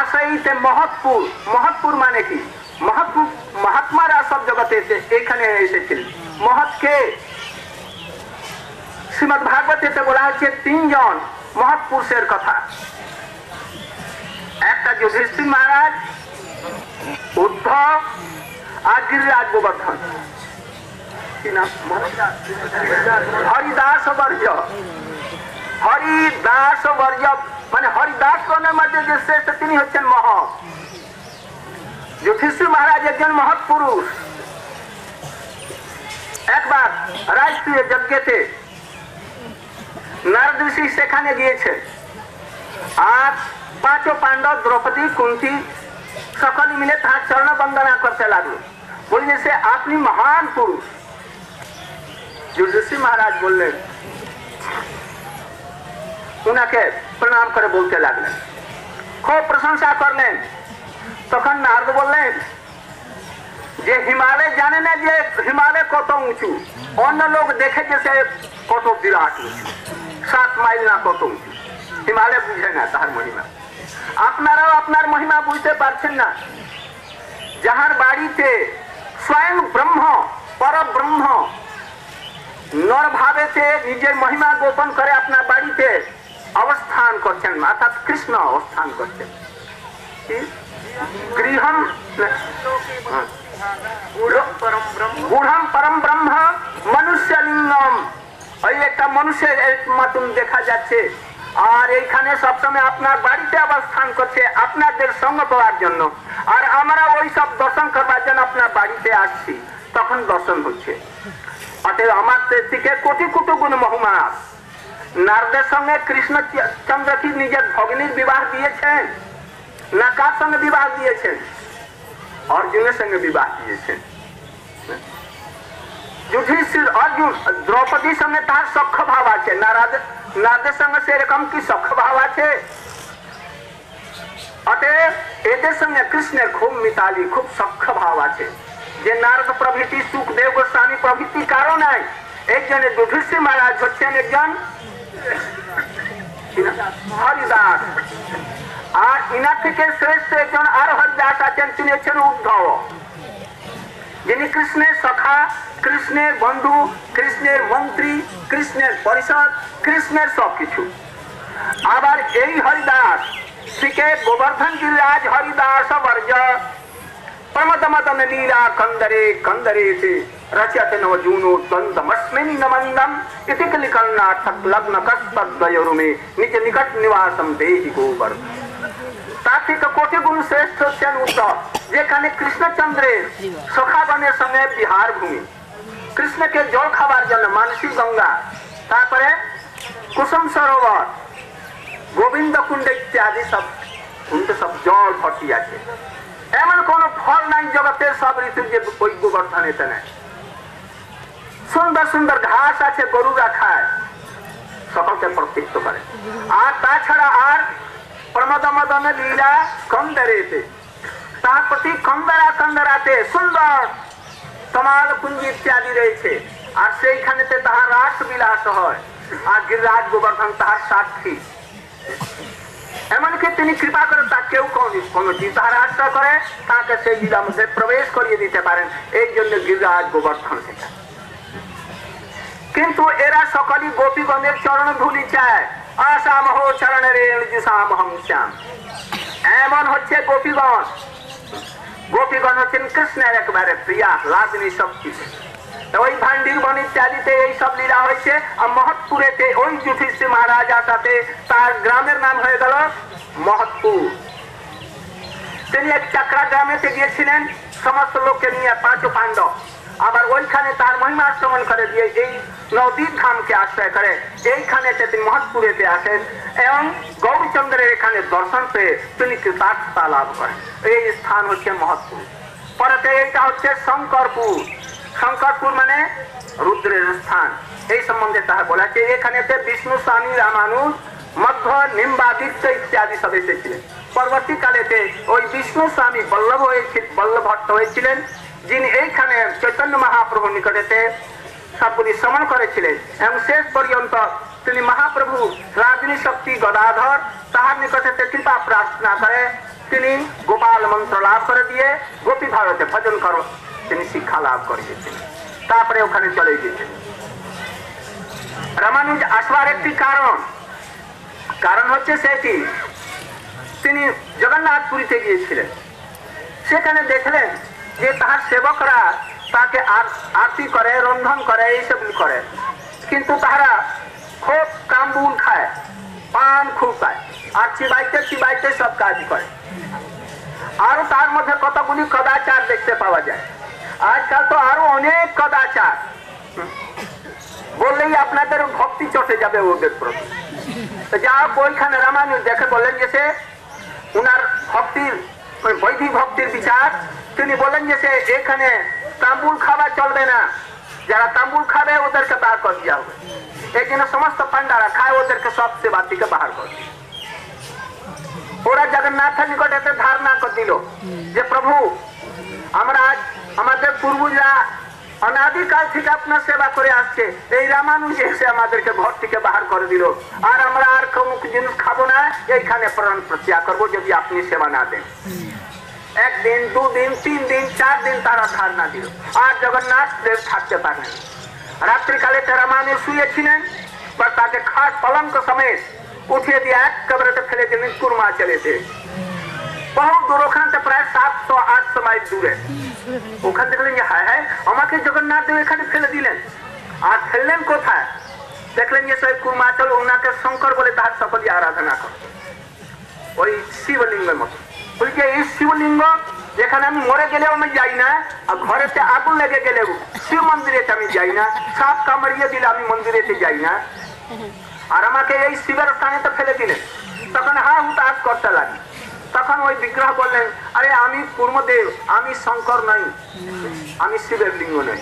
রাজশাহীতে মহৎপুর, মহৎপুর মানে কি? মহৎপুর মহাত্মারা সব জগতে এখানে এসেছিলেন। মহৎকে শ্রীমদ ভাগবতেতে বলা হচ্ছে তিনজন মহৎ পুরুষের কথা। একটা যুধিষ্ঠির মহারাজ, উদ্ধব আর গিরিরাজ গোবর্ধন। কি নাম? হরিদাস বর্জ। হরিদাস বর্জ মানে হরিদাস গণের মধ্যে যে শ্রেষ্ঠ তিনি হচ্ছেন মহৎ। যুধিষ্ঠির মহারাজ একজন মহৎ পুরুষ। একবার রাষ্ট্রীয় যজ্ঞেতে নারদ ঋষি সেখানে গিয়েছে, আর পাঁচো পাণ্ডব, দ্রৌপদী, কুন্তি সকলে মিলে তার চরণ বন্দনা করতে লাগলো। বলছে সে আপনি মহান পুরুষ। যুধিষ্ঠির মহারাজ বললেন, উনাকে প্রণাম করে বলতে লাগলেন, খুব প্রশংসা করলেন। তখন নারদ বললেন যে হিমালয় জানে না যে হিমালয় কত উঁচু, অন্য লোক দেখেছে সে কত বিরাট উঁচু, 7 মাইল না কত উঁচু। হিমালয় বুঝে না তার মহিমা। আপনারাও আপনার মহিমা বুঝতে পারছেন না। যাহার বাড়িতে স্বয়ং ব্রহ্ম, পরব্রহ্ম নর ভাবেতে নিজের মহিমা গোপন করে আপনার বাড়িতে অবস্থান করছেন, অর্থাৎ কৃষ্ণ অবস্থান করছেন। গৃহম গূঢ়ম পরম ব্রহ্ম মনুষ্য লিঙ্গম, ওই একটা মানুষের মতন দেখা যাচ্ছে। আর এইখানে সবসময় আপনার বাড়িতে অবস্থান করছে আপনাদের সঙ্গ পাওয়ার জন্য, আর আমরা ওই সব দর্শন করবার জন্য আপনার বাড়িতে আসছি, তখন দর্শন হচ্ছে। অতএব আমার থেকে কোটি কোটি গুণ মহিমা। নারদের সঙ্গে কৃষ্ণচন্দ্র কি নিজের ভগ্নীর বিবাহ দিয়েছেন না কার সঙ্গে বিবাহ দিয়েছেন? অর্জুনের সঙ্গে বিবাহ দিয়েছেন। যুধিষ্ঠির অর্জুন দ্রৌপদীর সঙ্গে তার সখ্য ভাব আছে, নারদের সঙ্গে সেরকম কি সখ্য ভাব আছে? অতএব এদের সঙ্গে কৃষ্ণের খুব মিতালি, খুব সখ্য ভাব আছে। যে নারদ প্রভৃতি, সুখদেব গোস্বামী প্রভৃতি কারো নাই। একজন যুধিষ্ঠির মহারাজ হচ্ছেন একজন হরিদাস, আর ইনার থেকে শ্রেষ্ঠ একজন আর হরিদাস আছেন, তিনি হচ্ছেন উদ্ধব, যিনি কৃষ্ণের সখা, কৃষ্ণের বন্ধু, কৃষ্ণের মন্ত্রী, কৃষ্ণের পরিষদ, কৃষ্ণের সবকিছু। আবার এই হরিদাস থেকে গোবর্ধন গিরিরাজ হরিদাস বর্জ প্রমদমদন লীলা कंदरे कंदरे से रचयते नवजूनो द्वंद्वमस्मिन् नमन्दम् इति कलिकर्णार्थक लग्न कस्तद्वयोरुमे निज निकट निवासम देहि गोवर्धन। তার থেকে কোটি গুণ শ্রেষ্ঠ হচ্ছেন উদ্ধব, যেখানে কৃষ্ণচন্দ্রের সখাগণের সঙ্গে বিহার ভূমি, কৃষ্ণকে জল খাবার জন্য মানসী গঙ্গা, তারপরে কুসুম সরোবর, গোবিন্দ কুণ্ড ইত্যাদি সব কুণ্ড সব জল ভর্তি আছে। এমন কোন ফল নাই জগতের সব ঋতু যে ওই গোবর্ধনেতে নেই। সুন্দর সুন্দর ঘাস আছে, গরুরা খায়, সকলকে প্রত্যক্ষ করে। আর তাছাড়া আর প্রমদমদন লীলা কন্দরেতে, তার প্রতি কন্দরাতে সুন্দর তমাল কুঞ্জ ইত্যাদি রয়েছে, আর সেইখানেতে তাহার রাস বিলাস হয়। আর গিরিরাজ গোবর্ধন তাহার সাক্ষী। এমনকি তিনি কৃপা করে তা কেউ কোন জীব তাহার আশ্রয় করে তাকে সেই লীলার মধ্যে প্রবেশ করিয়ে দিতে পারেন। এই জন্য গিরিরাজ গোবর্ধন সেটা। কিন্তু এরা সকলই গোপীগণের চরণ ধুলি চায়। আসামহ চরণের যুসামহম শ্যাম, এমন হচ্ছে গোপীগণ। গোপীগণ হচ্ছেন কৃষ্ণের একেবারে প্রিয়া, লাদিনী শক্তি। ওই ভান্ডির বন ইত্যাদিতে এই সব লীলা হয়েছে। আর মহৎপুরেতে ওই যুধিষ্ঠির মহারাজ আসাতে তার গ্রামের নাম হয়ে গেল মহৎপুর। তিনি এক চাকরা গ্রামেতে গিয়েছিলেন সমস্ত লোককে নিয়ে, পাঁচো পাণ্ডব। আবার ওইখানে তার মহিমা শ্রবণ করে দিয়ে এই নদীর ধামকে আশ্রয় করে এইখানে তিনি মহৎপুরেতে আসেন এবং গৌরচন্দ্রের এখানে দর্শন পেয়ে তিনি কৃতার্থতা লাভ করেন। এই স্থান হচ্ছে মহৎপুর। পরেতে এইটা হচ্ছে শঙ্করপুর। শঙ্করপুর মানে রুদ্রের স্থান। এই সম্বন্ধে তাহা বলেছে। এখানেতে বিষ্ণু স্বামী রামানুজ, মধ্য, নিম্বাদিত্য ইত্যাদি সব এসেছিলেন। পরবর্তীকালেতে ওই বিষ্ণু স্বামী বল্লভ ভট্ট হয়েছিলেন, যিনি এইখানে চৈতন্য মহাপ্রভুর নিকটেতে সবগুলি শ্রবণ করেছিলেন এবং শেষ পর্যন্ত তিনি মহাপ্রভু রাজনী শক্তি গদাধর তাহার নিকটে কৃপা প্রার্থনা করে তিনি গোপাল মন্ত্র লাভ করে দিয়ে গোপী ভারতে ভজন কর তিনি শিক্ষা লাভ করে গেছিলেন। তারপরে ওখানে চলে গেছেন। রামানুজ আসবার একটি কারণ হচ্ছে সেটি, তিনি জগন্নাথপুরীতে গিয়েছিলেন। সেখানে দেখলেন যে তাহার সেবকরা তাকে আরতি করে, রন্ধন করে, এইসব করে, কিন্তু তাহারা খুব কামবুল খায়, পান খুব খায়, আর চিবাইতে সব কাজ করে। আরো তার মধ্যে কতগুলি কদাচার দেখতে পাওয়া যায়। আজকাল তো আরো অনেক কদাচার, বললেই আপনাদের ভক্তি চটে যাবে ওদের প্রতি। যা ওইখানে রামানুজ দেখে বললেন যে সে উনার ভক্তির বৈদিক ভক্তির বিচার, তিনি বলেন যে সে এখানে তাম্বুল খাবার চলবে না, যারা তাম্বুল খাবে ওদেরকে বার করে দেওয়া হবে। এই জন্য সমস্ত পান্ডারা খায়, ওদেরকে সব সেবা থেকে বাহার করে। ওরা জগন্নাথের নিকটে ধারণা করে দিল যে প্রভু আমরা আমাদের পূর্বজরা অনাদিকাল থেকে আপনার সেবা করে আসছে, এই রামানুজ এসে আমাদেরকে ঘর থেকে বাহার করে দিল, আর আমরা আর কোনো জিনিস খাবো না, এইখানে প্রাণ প্রত্যাগ করবো যদি আপনি সেবা না দেন। একদিন, দুদিন, 3 দিন, 4 দিন তারা ধারণা দিল, আর জগন্নাথ দেব থাকতে পারেন। রাত্রিকালে রামানুজ শুয়েছিলেন, তাকে খাট পলঙ্ক সমেত উঠিয়ে দিয়ে একেবারে ফেলে দিলেন কুর্মাচলেতে। বহু দূর, ওখান থেকে প্রায় 700-800 মাইল দূরে। ওখান থেকে হায় হায় আমাকে জগন্নাথ দেব এখানে ফেলে দিলেন। আর ফেললেন কোথায়? দেখলেন যে সেই কুর্মাচল, ওনাকে শঙ্কর বলে তার সকলই আরাধনা করে, ওই শিবলিঙ্গের মতো। বলছে এই শিবলিঙ্গ যেখানে আমি মরে গেলেও আমি যাই না, আর ঘরেতে আগুন লেগে গেলেও শিব মন্দিরেতে আমি যাই না, সাপ কামড়িয়ে দিলে আমি মন্দিরেতে যাই না, আর আমাকে এই শিবের স্থানে তো ফেলে দিলেন। তখন হুতাশ করতে লাগে। তখন ওই বিগ্রহ বললেন, আরে আমি কুর্মদেব, আমি শঙ্কর নই, আমি শিবের লিঙ্গ নই।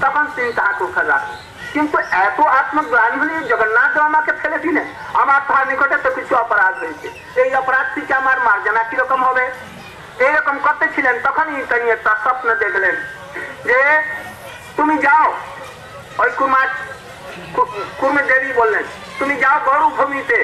তখন তিনি তাহাকে উঠে রাখেন। কিন্তু এত আত্মগ্লানি হলে জগন্নাথ আমাকে ফেলে দিলেন, আমার তার নিকটে তো কিছু অপরাধ হয়েছে, এই অপরাধ থেকে আমার মার্জনা কিরকম হবে, এইরকম করতেছিলেন। তখনই তিনি একটা স্বপ্ন দেখলেন যে তুমি যাও, ওই কুর্মে দেবী বললেন তুমি যাও গরু ভূমিতে,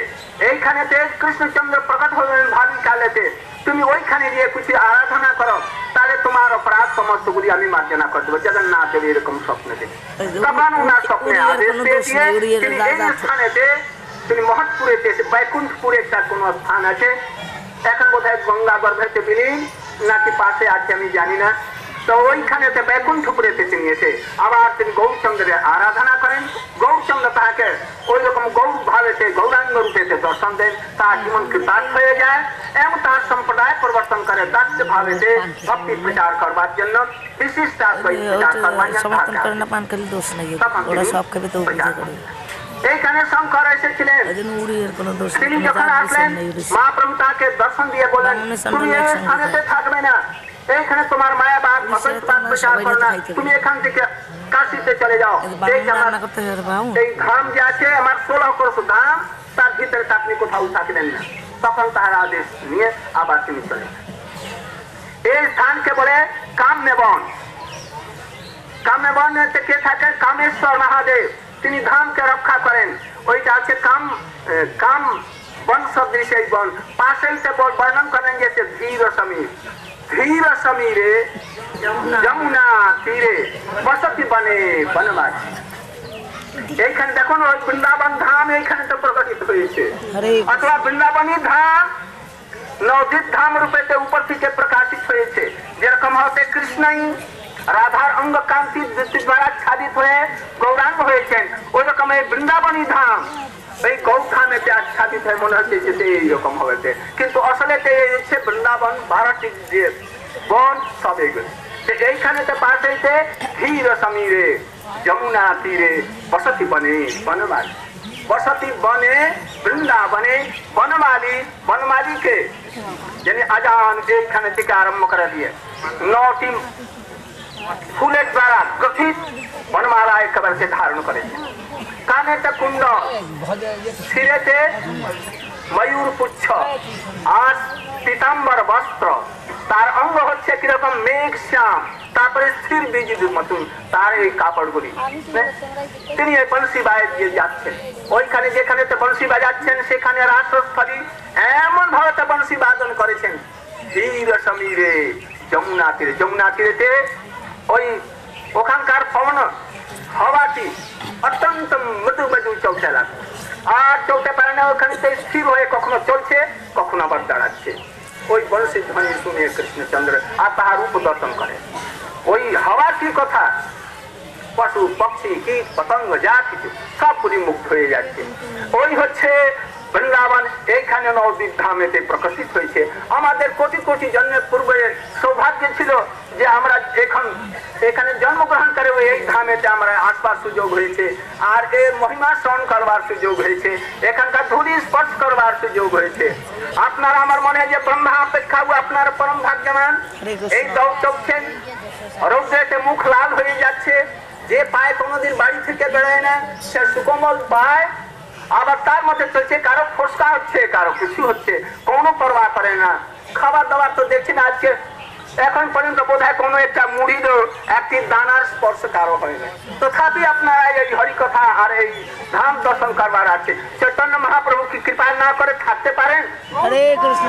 এইখানেতে কৃষ্ণচন্দ্র প্রকট হলেন ভাবি কালেতে, তুমি ওইখানে গিয়ে কিছু আরাধনা করো, তাহলে তোমার অপরাধ সমস্তগুলি আমি মার্জনা করে দেবো। জগন্নাথ দেব এরকম স্বপ্ন দেখে তখন উনার স্বপ্নে আদেশ দিয়ে তিনি এই স্থানেতে, তিনি মহৎপুরেতে, বৈকুণ্ঠপুরে একটা কোনো স্থান আছে, এখন বোধহয় গঙ্গা গর্ভেতে বিলীন নাকি পাশে আছে আমি জানি না, তো ওইখানেতে বৈকুণ্ঠপুরেতে তিনি এসে আবার তিনি গৌরচন্দ্রের আরাধনা করেন। গৌরচন্দ্র তাহাকে ওই রকম গৌর ভাবেতে, গৌরাঙ্গ রূপেতে দর্শন দেন, তার জীবন কৃতার্থ হয়ে যায় এবং তার সম্প্রদায় পরিবর্তন করে দাস্য ভাবেতে ভক্তি প্রচার করবার জন্য বিশিষ্ট এইখানে শঙ্কর এসেছিলেন। তিনি যখন আসলেন মহাপ্রভু তাকে দর্শন দিয়ে বললেন তুমি এই স্থানেতে থাকবে না, এইখানে তোমার মায়াবাদ প্রচার করো না, তুমি এখান থেকে কাশিতে চলে যাও। এই ধাম যে আছে আমার 16 করোশ ধাম, তার ভিতরে আপনি কোথাও থাকবেন না। তখন তার আদেশ নিয়ে আবার তিনি চলে এই স্থানকে বলে কাম্যবন। কাম্যবনে কে থাকে? কামেশ্বর মহাদেব, তিনি ধামকে রক্ষা করেন। ওইটা আছে কাম বন সদৃশ এই বন। পাশেই বর্ণন করেন যে ধীর সমীর, ধীর সমীরে যমুনা তীরে বসতি বনে বনবাস। এইখানে দেখুন ওই বৃন্দাবন ধাম এইখানে তো প্রকটিত হয়েছে, অথবা বৃন্দাবনী ধাম নবদ্বীপ ধাম রূপেতে উপর থেকে প্রকাশিত হয়েছে। যেরকম হতে কৃষ্ণই রাধার অঙ্গ কান্তি দ্বারা আচ্ছাদিত হয়ে গৌরাঙ্গ হয়েছেন, ওই রকম এই বৃন্দাবনী ধাম এই গৌধামেতে আচ্ছাদিত হয়ে মনে হচ্ছে যে এইরকম হবে, কিন্তু আসলে বৃন্দাবন 12টি যে বন সব এইগুলো। এইখানে তো পাশ হয়েছে ধীর সমীরে যমুনা তীরে বসতি বনে বনমালী। বসতি বনে বৃন্দাবনে বনমালী, বনমালীকে যিনি আজান এইখানে থেকে আরম্ভ করে দিয়ে 9টি ফুলের দ্বারা গঠিত বনমালা একেবারে সে ধারণ করেছে। কানেতে কুণ্ড, শিরেতে ময়ূর পুচ্ছ আর পীতাম্বর বস্ত্র, তার অঙ্গ হচ্ছে হচ্ছে কিরকম মেঘ শ্যাম, তারপরে স্থির বিদ্যুৎ মতন তার এই কাপড়গুলি। তিনি এই বংশী বাজিয়ে যাচ্ছেন, ওইখানে যেখানে বংশী বাজাচ্ছেন সেখানে রাসস্থলী এমন ভাবে বংশী বাদন করেছেন। ধীর সমীরে যমুনা তীরে, যমুনা তীরেতে ওই ওখানকার পবন হওয়াটি অত্যন্ত মৃদু মৃদু চলতে লাগবে, আর চলতে পারে না, ওখানে স্থির হয়ে কখনো চলছে কখনো আবার দাঁড়াচ্ছে। ওই বংশী ধ্বনি শুনে কৃষ্ণচন্দ্র আর তাহার রূপ দর্শন করে। ওই হাওয়াটি কথা পশু পক্ষী কীট পতঙ্গ যা কিছু সব পুরি মুগ্ধ হয়ে যাচ্ছে। ওই হচ্ছে বৃন্দাবন, এইখানে নবদ্বীপ ধামেতে প্রকাশিত হয়েছে। আমাদের কোটি কোটি জন্মের পূর্বে সৌভাগ্য ছিল যে আমরা এখন এখানে জন্মগ্রহণ করে এই ধামেতে আমরা আসবার সুযোগ হয়েছে, আর এর মহিমা শ্রবণ করবার সুযোগ হয়েছে, এখানকার ধূলি স্পর্শ করবার সুযোগ হয়েছে। আপনারা আমার মনে হয় যে ব্রহ্মা অপেক্ষা আপনার পরম ভাগ্যবান। এই দৌড় চলছেন, রৌদ্রেতে মুখ লাল হয়ে যাচ্ছে, যে পায় কোনোদিন বাড়ি থেকে বেরোয় না সে সুকোমল পায়, আবার তার মধ্যে চলছে কারো ফসকা হচ্ছে কারো কিছু হচ্ছে, কোনো পরোয়া করে না। খাবার দাবার তো দেখছি না আজকে এখন পর্যন্ত বোধ হয় কোনো একটা মুড়িরও একটি দানার স্পর্শ কারো হয় না। তথাপি আপনারা এই হরিকথা আর এই ধাম দর্শন করবার আছে, চৈতন্য মহাপ্রভু কি কৃপা না করে থাকতে পারেন? হরে কৃষ্ণ।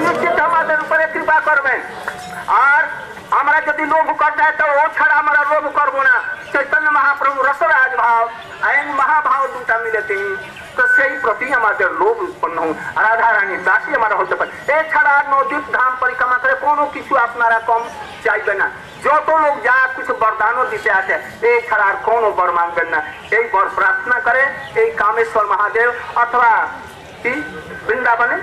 নিশ্চিত আমাদের উপরে কৃপা করবেন। আর আমরা যদি লোভ করতে হয় তো ও ছাড়া আমরা লোভ করবো না। চৈতন্য মহাপ্রভু রসরাজ ভাব আইন মহাভাব দুটা মিলে তিনি, তো সেই প্রতি আমাদের লোভ উৎপন্ন হোক, রাধা রানী দাসী আমরা হতে পারি। এছাড়া নদীর ধাম পরিক্রমা করে কোনো কিছু আপনারা কম চাইবে না। যত লোক যা কিছু বরদানও দিতে আসে এছাড়া আর কোনো বর মানবেন না। এই বর প্রার্থনা করে এই কামেশ্বর মহাদেব অথবা কি বৃন্দাবনে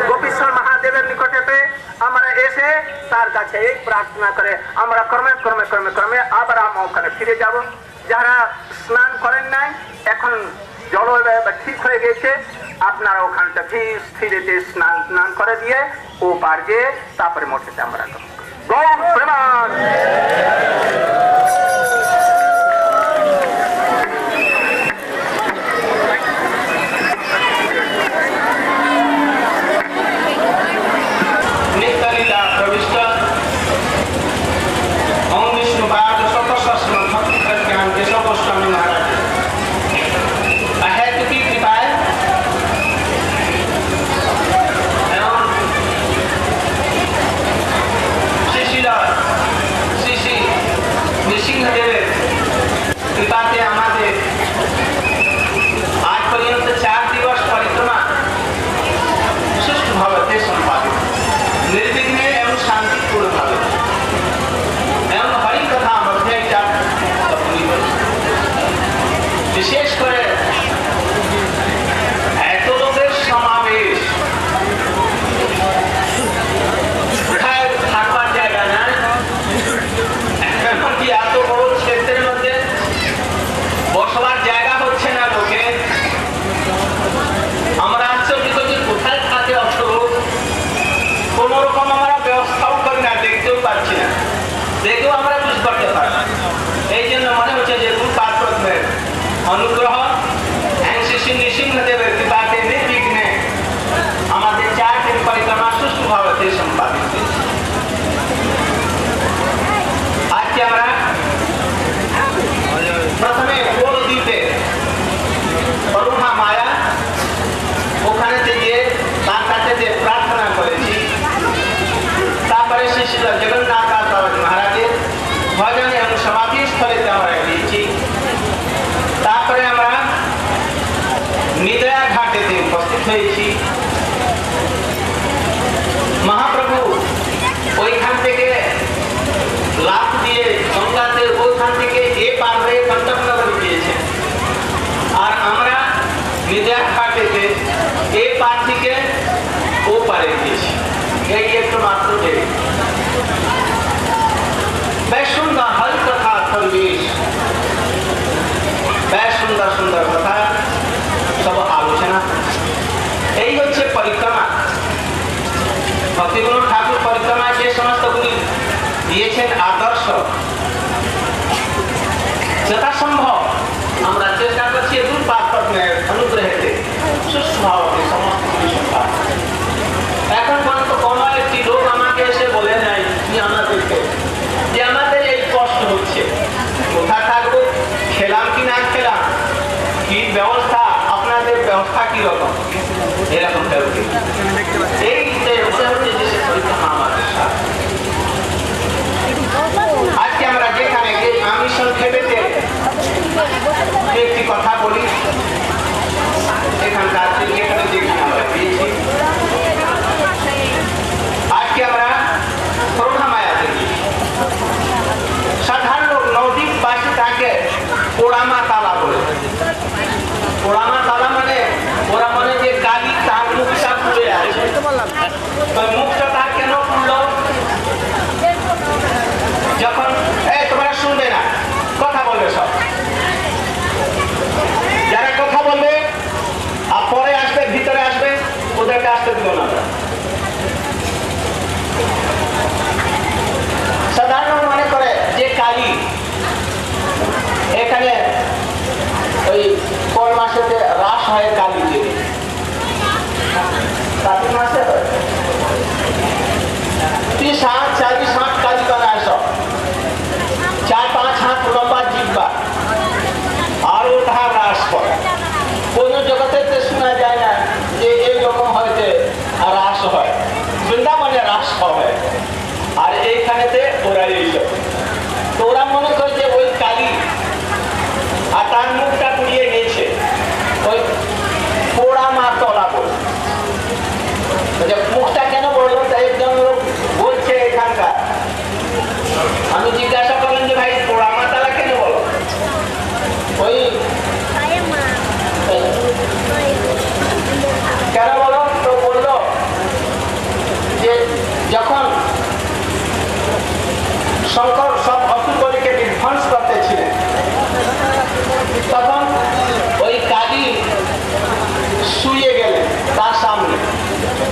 গোপীশ্বর মহাদেবের নিকটেতে আমরা এসে তার কাছে এই প্রার্থনা করে আমরা ক্রমে ক্রমে ক্রমে ক্রমে আবার আমরা ওখানে ফিরে যাব। যারা স্নান করেন নাই এখন জল ঠিক হয়ে গেছে, আপনারা ওখানটা স্থিরেতে স্নান করে দিয়ে ও পার গিয়ে তারপরে মঠেতে আমরা গৌর প্রেমান। অনুগ্রহ শ্রী নৃসিংহদেবের কৃপাতে নির্বিঘ্নে আমাদের 4 দিন পরিক্রমা সুষ্ঠুভাবে সম্পাদিত হয়েছে। আজকে আমরা প্রথমে কোল দ্বীপে করুণা মায়া ওখানে গিয়ে তার কাছে যে প্রার্থনা করেছি, তারপরে শ্রী জগন্নাথ মহারাজের ভজনে এবং সমাধি স্থলেতে আমরা গিয়েছি। তারপরে আমরা নিদয়া ঘাটেতে উপস্থিত হয়েছি। মহাপ্রভু ওইখান থেকে লাফ দিয়ে গঙ্গাতে ওইখান থেকে এ পার হয়ে কণ্টকনগর গিয়েছেন, আর আমরা নিদয়া ঘাটেতে এ পার থেকে ও পারে গিয়েছি। এই একটু মাত্র দেরি। বেশ সুন্দর হরি কথা পরিবেশ, বেশ সুন্দর সুন্দর কথা সব আলোচনা। এই হচ্ছে পরিক্রমা। ভক্তিগুরু ঠাকুর পরিক্রমায় যে সমস্তগুলি দিয়েছেন আদর্শ, যথাসম্ভব আমরা চেষ্টা করছি দুর্পাত্মের অনুগ্রহেতে সুস্থভাবে সমস্তগুলি সম্পাদন। এখন পর্যন্ত কোনো এই হচ্ছে যে পরীক্ষা আমার আজকে আমরা যেখানে আমি সংক্ষেপে একটি কথা বলি এখানকার এখানে যেখানে আমরা পেয়েছি আজকে আমরা করুণামায়া দেখি সাধারণ লোক নদীর পাশে তাকে পোড়ামা তালা বলে পোড়ামা তালা মানে ওরা মানে যে কালি তার মুখটা খুলে আছে মুখটা তার কেন খুললো যখন তোমরা শুনবে না কথা বলবে সব যারা কথা বলবে আর পরে আসবে ভিতরে আসবে ওদেরকে আসতে দিল না সাধারণ মনে করে যে কালী এখানে ওই কোন মাসেতে রাস হয় কালী দেবী কার্তিক মাসে হয় 30 हाथ 40 हाथ काली बनाए सब 4-5 हाथ लंबा जिब्बा और उठा रास पर কোনো জগতে শোনা যায় না যে এই রকম হয়তো রাস হয় বৃন্দাবনে রাস হয় আর এইখানেতে ওরা এইসব তো ওরা মনে করে যে ওই কালী আর তার মুখটা পুড়িয়ে গেছে ওই পোড়া মা তলা বলে মুখটা কেন বললো তাই একজন লোক বলছে এখানকার আমি জিজ্ঞাসা করলাম যে ভাই পোড়া মা তালা কেন বলো ওই কেন বলো তো বললো যে যখন শঙ্কর সব অসুরকে বিধ্বংস করতেছিলেন তখন ওই কালী শুয়ে গেলেন তার সামনে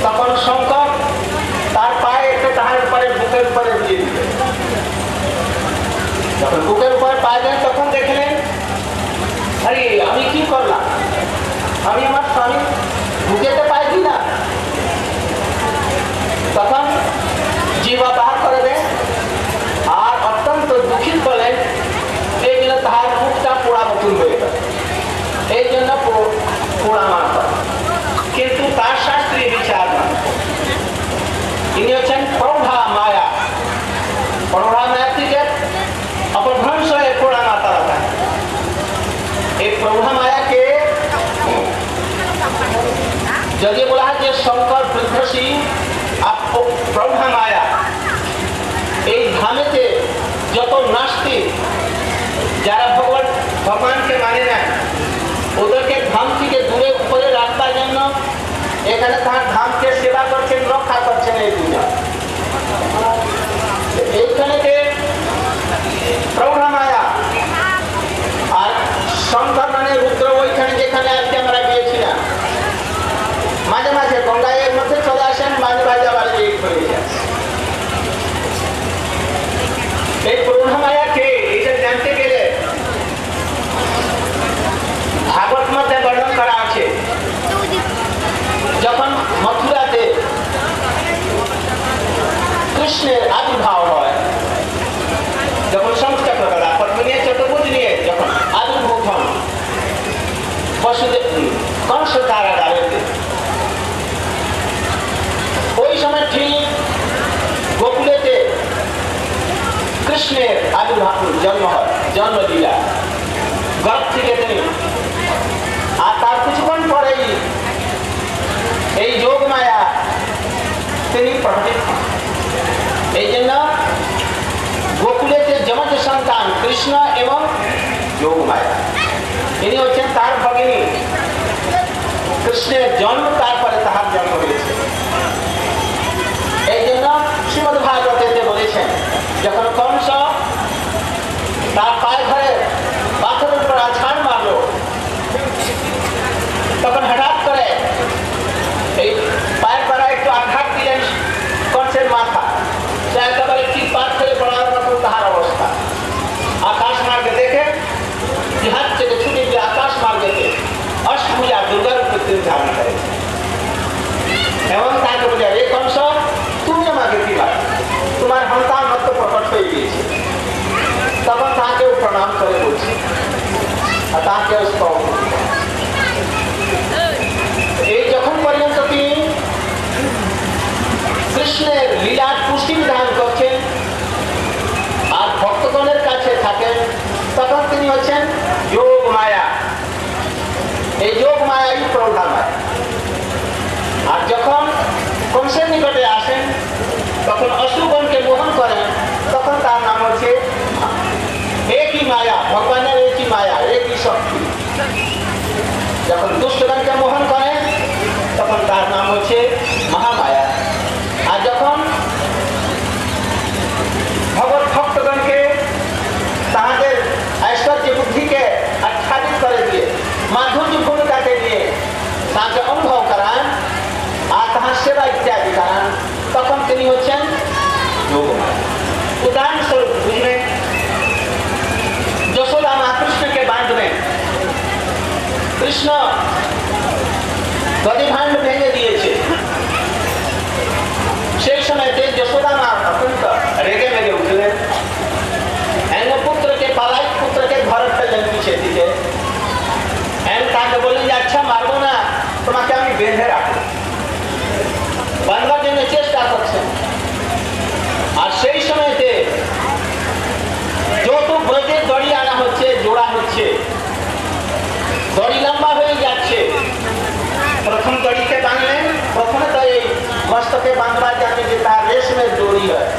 তখন শঙ্কর তার পায়ে একটু তাহার উপরে বুকের উপরে দিয়ে দিলেন যখন বুকের উপরে পা দেন তখন দেখলেন আরে আমি কি করলাম আমি আমার স্বামী বুকেতে পাইছি না তখন জিহ্বা বাহার করে দেন আর অত্যন্ত দুঃখিত বলেন এই জন্য তাহার মুখটা পোড়া মতন হয়ে গেল এই জন্য পোড়া মান করে কিন্তু তার শাস্ত্রীয় বিচার না ইনি হচ্ছেন প্রৌঢ়া মায়া প্রৌঢ়া মায়া থেকে অপভ্রংশ হয়ে পোড়া না তারা এই প্রৌঢ়া মায়াকে যদি বলা হয় যে শঙ্কর বৃদ্ধসী প্রৌঢ়া মায়া এই ধামেতে যত নাস্তিক যারা ভগবানকে মানে না ওদেরকে ধাম থেকে দূরে উপরে রাখবার জন্য এখানে তার ধামকে সেবা করছেন রক্ষা করছেন এই দুজন এইখানে প্রৌঢ়া মায়া আর শঙ্কর মানে রুদ্র ওইখানে যেখানে আজকে আমরা গিয়েছিলাম মাঝে মাঝে গঙ্গায়ের মধ্যে চলে আসেন মাঝে মাঝে আবার লেট হয়ে যায় এই প্রৌঢ়া মায়াকে এটা জানতে গেলে ভাগবত মধ্যে বর্ণন করা আছে যখন মথুরাতে কৃষ্ণের আবির্ভাব হয় যখন সংস্কার করা পদ্মিনী চতুর্ভুজ নিয়ে যখন আবির্ভূত হন বসুদেব কংস কারাগারেতে ওই সময় ঠিক গোকুলেতে কৃষ্ণের আবির্ভাব জন্ম হয় জন্মলীলা গর্ভ থেকে তিনি আর তার কিছুক্ষণ পরেই এই যোগ মায়া তিনি প্রকটিত হন এই জন্য গোকুলেতে যমজ সন্তান কৃষ্ণ এবং যোগ মায়া ইনি হচ্ছেন তার ভগিনী কৃষ্ণের জন্ম তারপরে তাহার জন্ম হয়েছে এই জন্য শ্রীমদ্ ভাগবতে বলেছেন যখন কংস তার পায়ে ঘরে পাথরের উপর আছাড় মারল তখন হঠাৎ করে এই পায়ের পাড়া একটু আঘাত দিলেন কংসের মাথা সে একেবারে ঠিক পাত করে পড়ার মতো তাহার অবস্থা আকাশ মার্গে দেখে জিহাদ থেকে ছুটে গিয়ে আকাশ মার্গেতে অষ্টভুজা দুর্গা রূপে তিনি ধারণ করেন এবং তাকে বলে রে কংস তুমি আমাকে দিবা তোমার সন্তান মত প্রকট হয়ে গিয়েছে তখন তাকেও প্রণাম করে বলছি আর তাকেও স্তব এই যখন পর্যন্ত তিনি যখন দুষ্টগণকে মোহন করেন তখন তার নাম হচ্ছে মহামায়া। আর যখন ভগবত ভক্তগণকে তাহাদের ঐশ্বর্য বুদ্ধিকে আচ্ছাদিত করে দিয়ে মাধুর্যপূর্ণ কাকে দিয়ে তাকে অনুভব করান আর তাহার সেবা ইত্যাদি করান, তখন তিনি হচ্ছেন যোগমায়া। উদাহরণস্বরূপ বুঝবেন, যশোদা মা কৃষ্ণকে বাঁধবেন, কৃষ্ণ দধিভাণ্ড ভেঙে দিয়েছে, সেই সময়তে যশোদা মা অত্যন্ত রেগে মেগে উঠলেন, পুত্রকে পালাই পুত্রকে ঘরে ফেললেন পিছিয়ে দিকে, তাকে বললেন যে আচ্ছা মারবো না, তোমাকে আমি বেঁধে রাখবো, বাঁধবার জন্য চেষ্টা করছেন। আর সেই সময়তে যত ব্রজের দড়ি আনা হচ্ছে, জোড়া হচ্ছে, দড়ি লম্বা হয়ে যাচ্ছে, প্রথম দড়িকে বাঁধলেন, প্রথমে তো এই মস্তকে বাঁধবার জন্য যে তার রেশমের দড়ি হয়,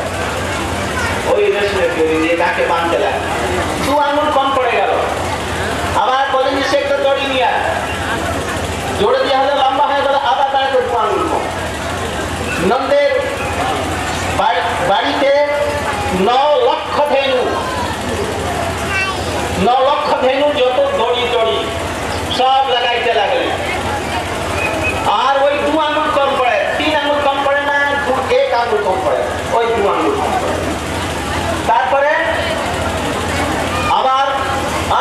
ওই রেশমের দড়ি দিয়ে তাকে বাঁধতে লাগে, 2 আঙুল কম পড়ে গেল। আবার বলেন যে সে একটা দড়ি নিয়ে জোড়ে দিয়ে হলে লম্বা হয়ে গেল, আবার তাকে 2 আঙুল কম। নন্দের বাড়িতে 9 লক্ষ ধেনু, 9 লক্ষ ধেনু যত দড়ি দড়ি সব লাগাইতে লাগলেন। আর ওই 2 আঙুল কম পড়ে, 3 আঙুল কম পড়ে না, 1 আঙুল কম পড়ে, ওই 2 আঙুল কম পড়ে। তারপরে আবার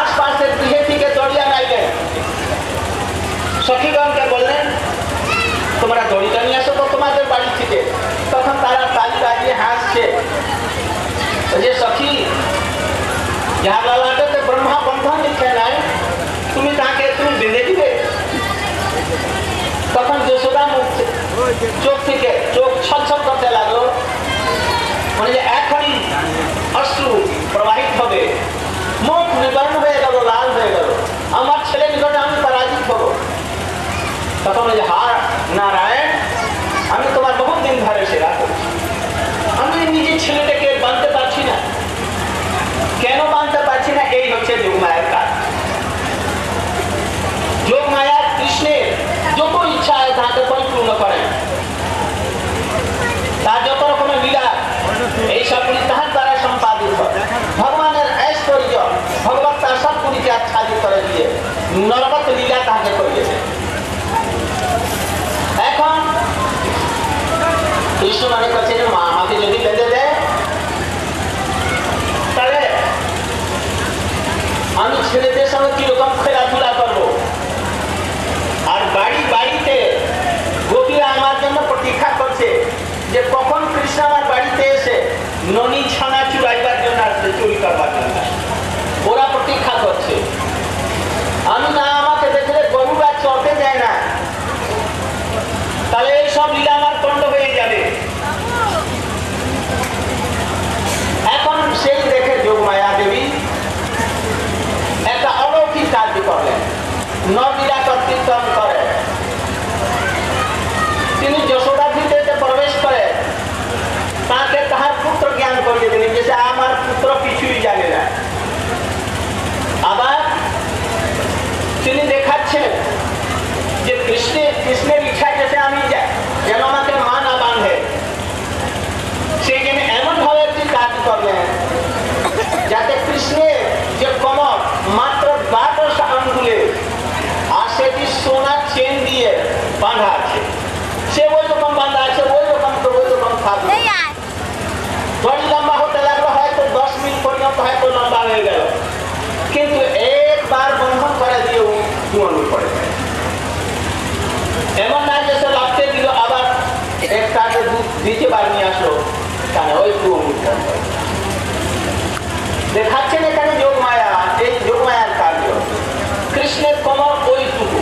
আশপাশের গৃহে থেকে দড়িয়া নাইলেন, সখীগণকে বললেন তোমরা দড়িটা নিয়ে আসো তো তোমাদের বাড়ি থেকে। তখন তারা তালি বাজিয়ে হাসছে যে সখী, যার লালাটাতে ব্রহ্মা বন্ধন লিখে নাই, তুমি তাকে তুমি বেঁধে দিবে। তখন যশোদা চোখ থেকে চোখ ছলছল করতে লাগলো, মানে যে এখনই অশ্রু প্রবাহিত হবে, মুখ নিবর্ণ হয়ে গেল, লাল হয়ে গেল, আমার ছেলে নিকটে আমি পরাজিত হব। তখন ওই যে হার নারায়ণ, আমি তোমার বহুত দিন ধরে সেবা করছি, আমি নিজের ছেলেটাকে বাঁধতে পারছি না। কেন বাঁধতে পারছি না? এই হচ্ছে যোগমায়ার কাজ। যোগমায়া কৃষ্ণের যত ইচ্ছা হয় তাকে পরিপূর্ণ করেন, তার যত রকমের লীলা এইসবগুলি তাহার দ্বারা সম্পাদিত হয়। ভগবানের ঐশ্বর্য ভগবান তার সবগুলিকে আচ্ছাদিত করে দিয়ে নরবত লীলা তাকে করিয়েছে। এখন কৃষ্ণ মনে করছে যে মা আমাকে যদি বেঁধে দেয় তাহলে আমি ছেলেদের সঙ্গে কিরকম খেলাধুলা করবো। আর বাড়িতে গোপীরা আমার জন্য প্রতীক্ষা করছে যে কখন কৃষ্ণ আমার বাড়িতে এসে ননি ছানা চুরাইবার জন্য আসছে, চুরি করবার জন্য ওরা প্রতীক্ষা করছে। আমি না, আমাকে দেখলে গরুরা চড়তে যায় না, তাহলে এই সব লীলা আমার পণ্ড হয়ে যাবে। এখন সেই দেখে যোগমায়া দেবী একটা অলৌকিক কার্য করলেন, নবীরা কর্তৃত্ব করে। তিনি যশোদা ভিতরে প্রবেশ করে তাকে তাহার পুত্র জ্ঞান করিয়ে দিলেন যে আমার পুত্র কিছুই জানে না। আবার তিনি দেখাচ্ছেন যে কৃষ্ণের ইচ্ছা যাতে আমি যেন আমাকে মা না বাঁধে, সেই জন্য এমন ভাবে একটি কাজ করলেন যাতে কৃষ্ণের যে কমর মাত্র 12 আঙ্গুলে আর সেটি সোনার চেন দিয়ে বাঁধা আছে, সে ওই রকম বাঁধা আছে, ওই রকম থাকবে। দড়ি লম্বা হতে লাগলো, হয়তো 10 মিনিট পর্যন্ত হয়তো লম্বা হয়ে গেল, কিন্তু একবার বন্ধন করে দিয়ে দুয়ানো পড়ে যায়। এমন না যে সে লাফতে দিল আবার একটাকে দ্বিতীয়বার নিয়ে আসলো, কেন ওই দেখাচ্ছেন এখানে যোগমায়া। এই যোগমায়ার কার্য কৃষ্ণের কমর ওইটুকু,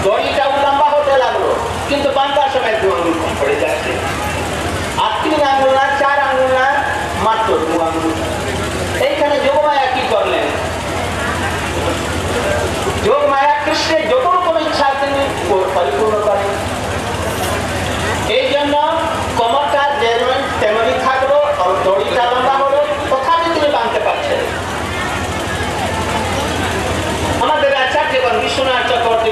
দড়িটা লম্বা হতে লাগলো কিন্তু বাঁধার সময় 2 আঙুল কম পড়ে যাচ্ছে। আর 3 আঙুল না, 4 আঙুল না, মাত্র 2 আঙুল। এইখানে যোগমায়া কি করলেন? যোগমায়া কৃষ্ণের যত রকম ইচ্ছা তিনি পরিপূর্ণ করেন। এই জন্য কমরটা যেমন তেমনি থাকলো, দড়িটা লম্বা হলো, তথাপি তিনি বাঁধতে পারছেন। আমাদের আচার্য বিশ্বনাথ চক্রবর্তী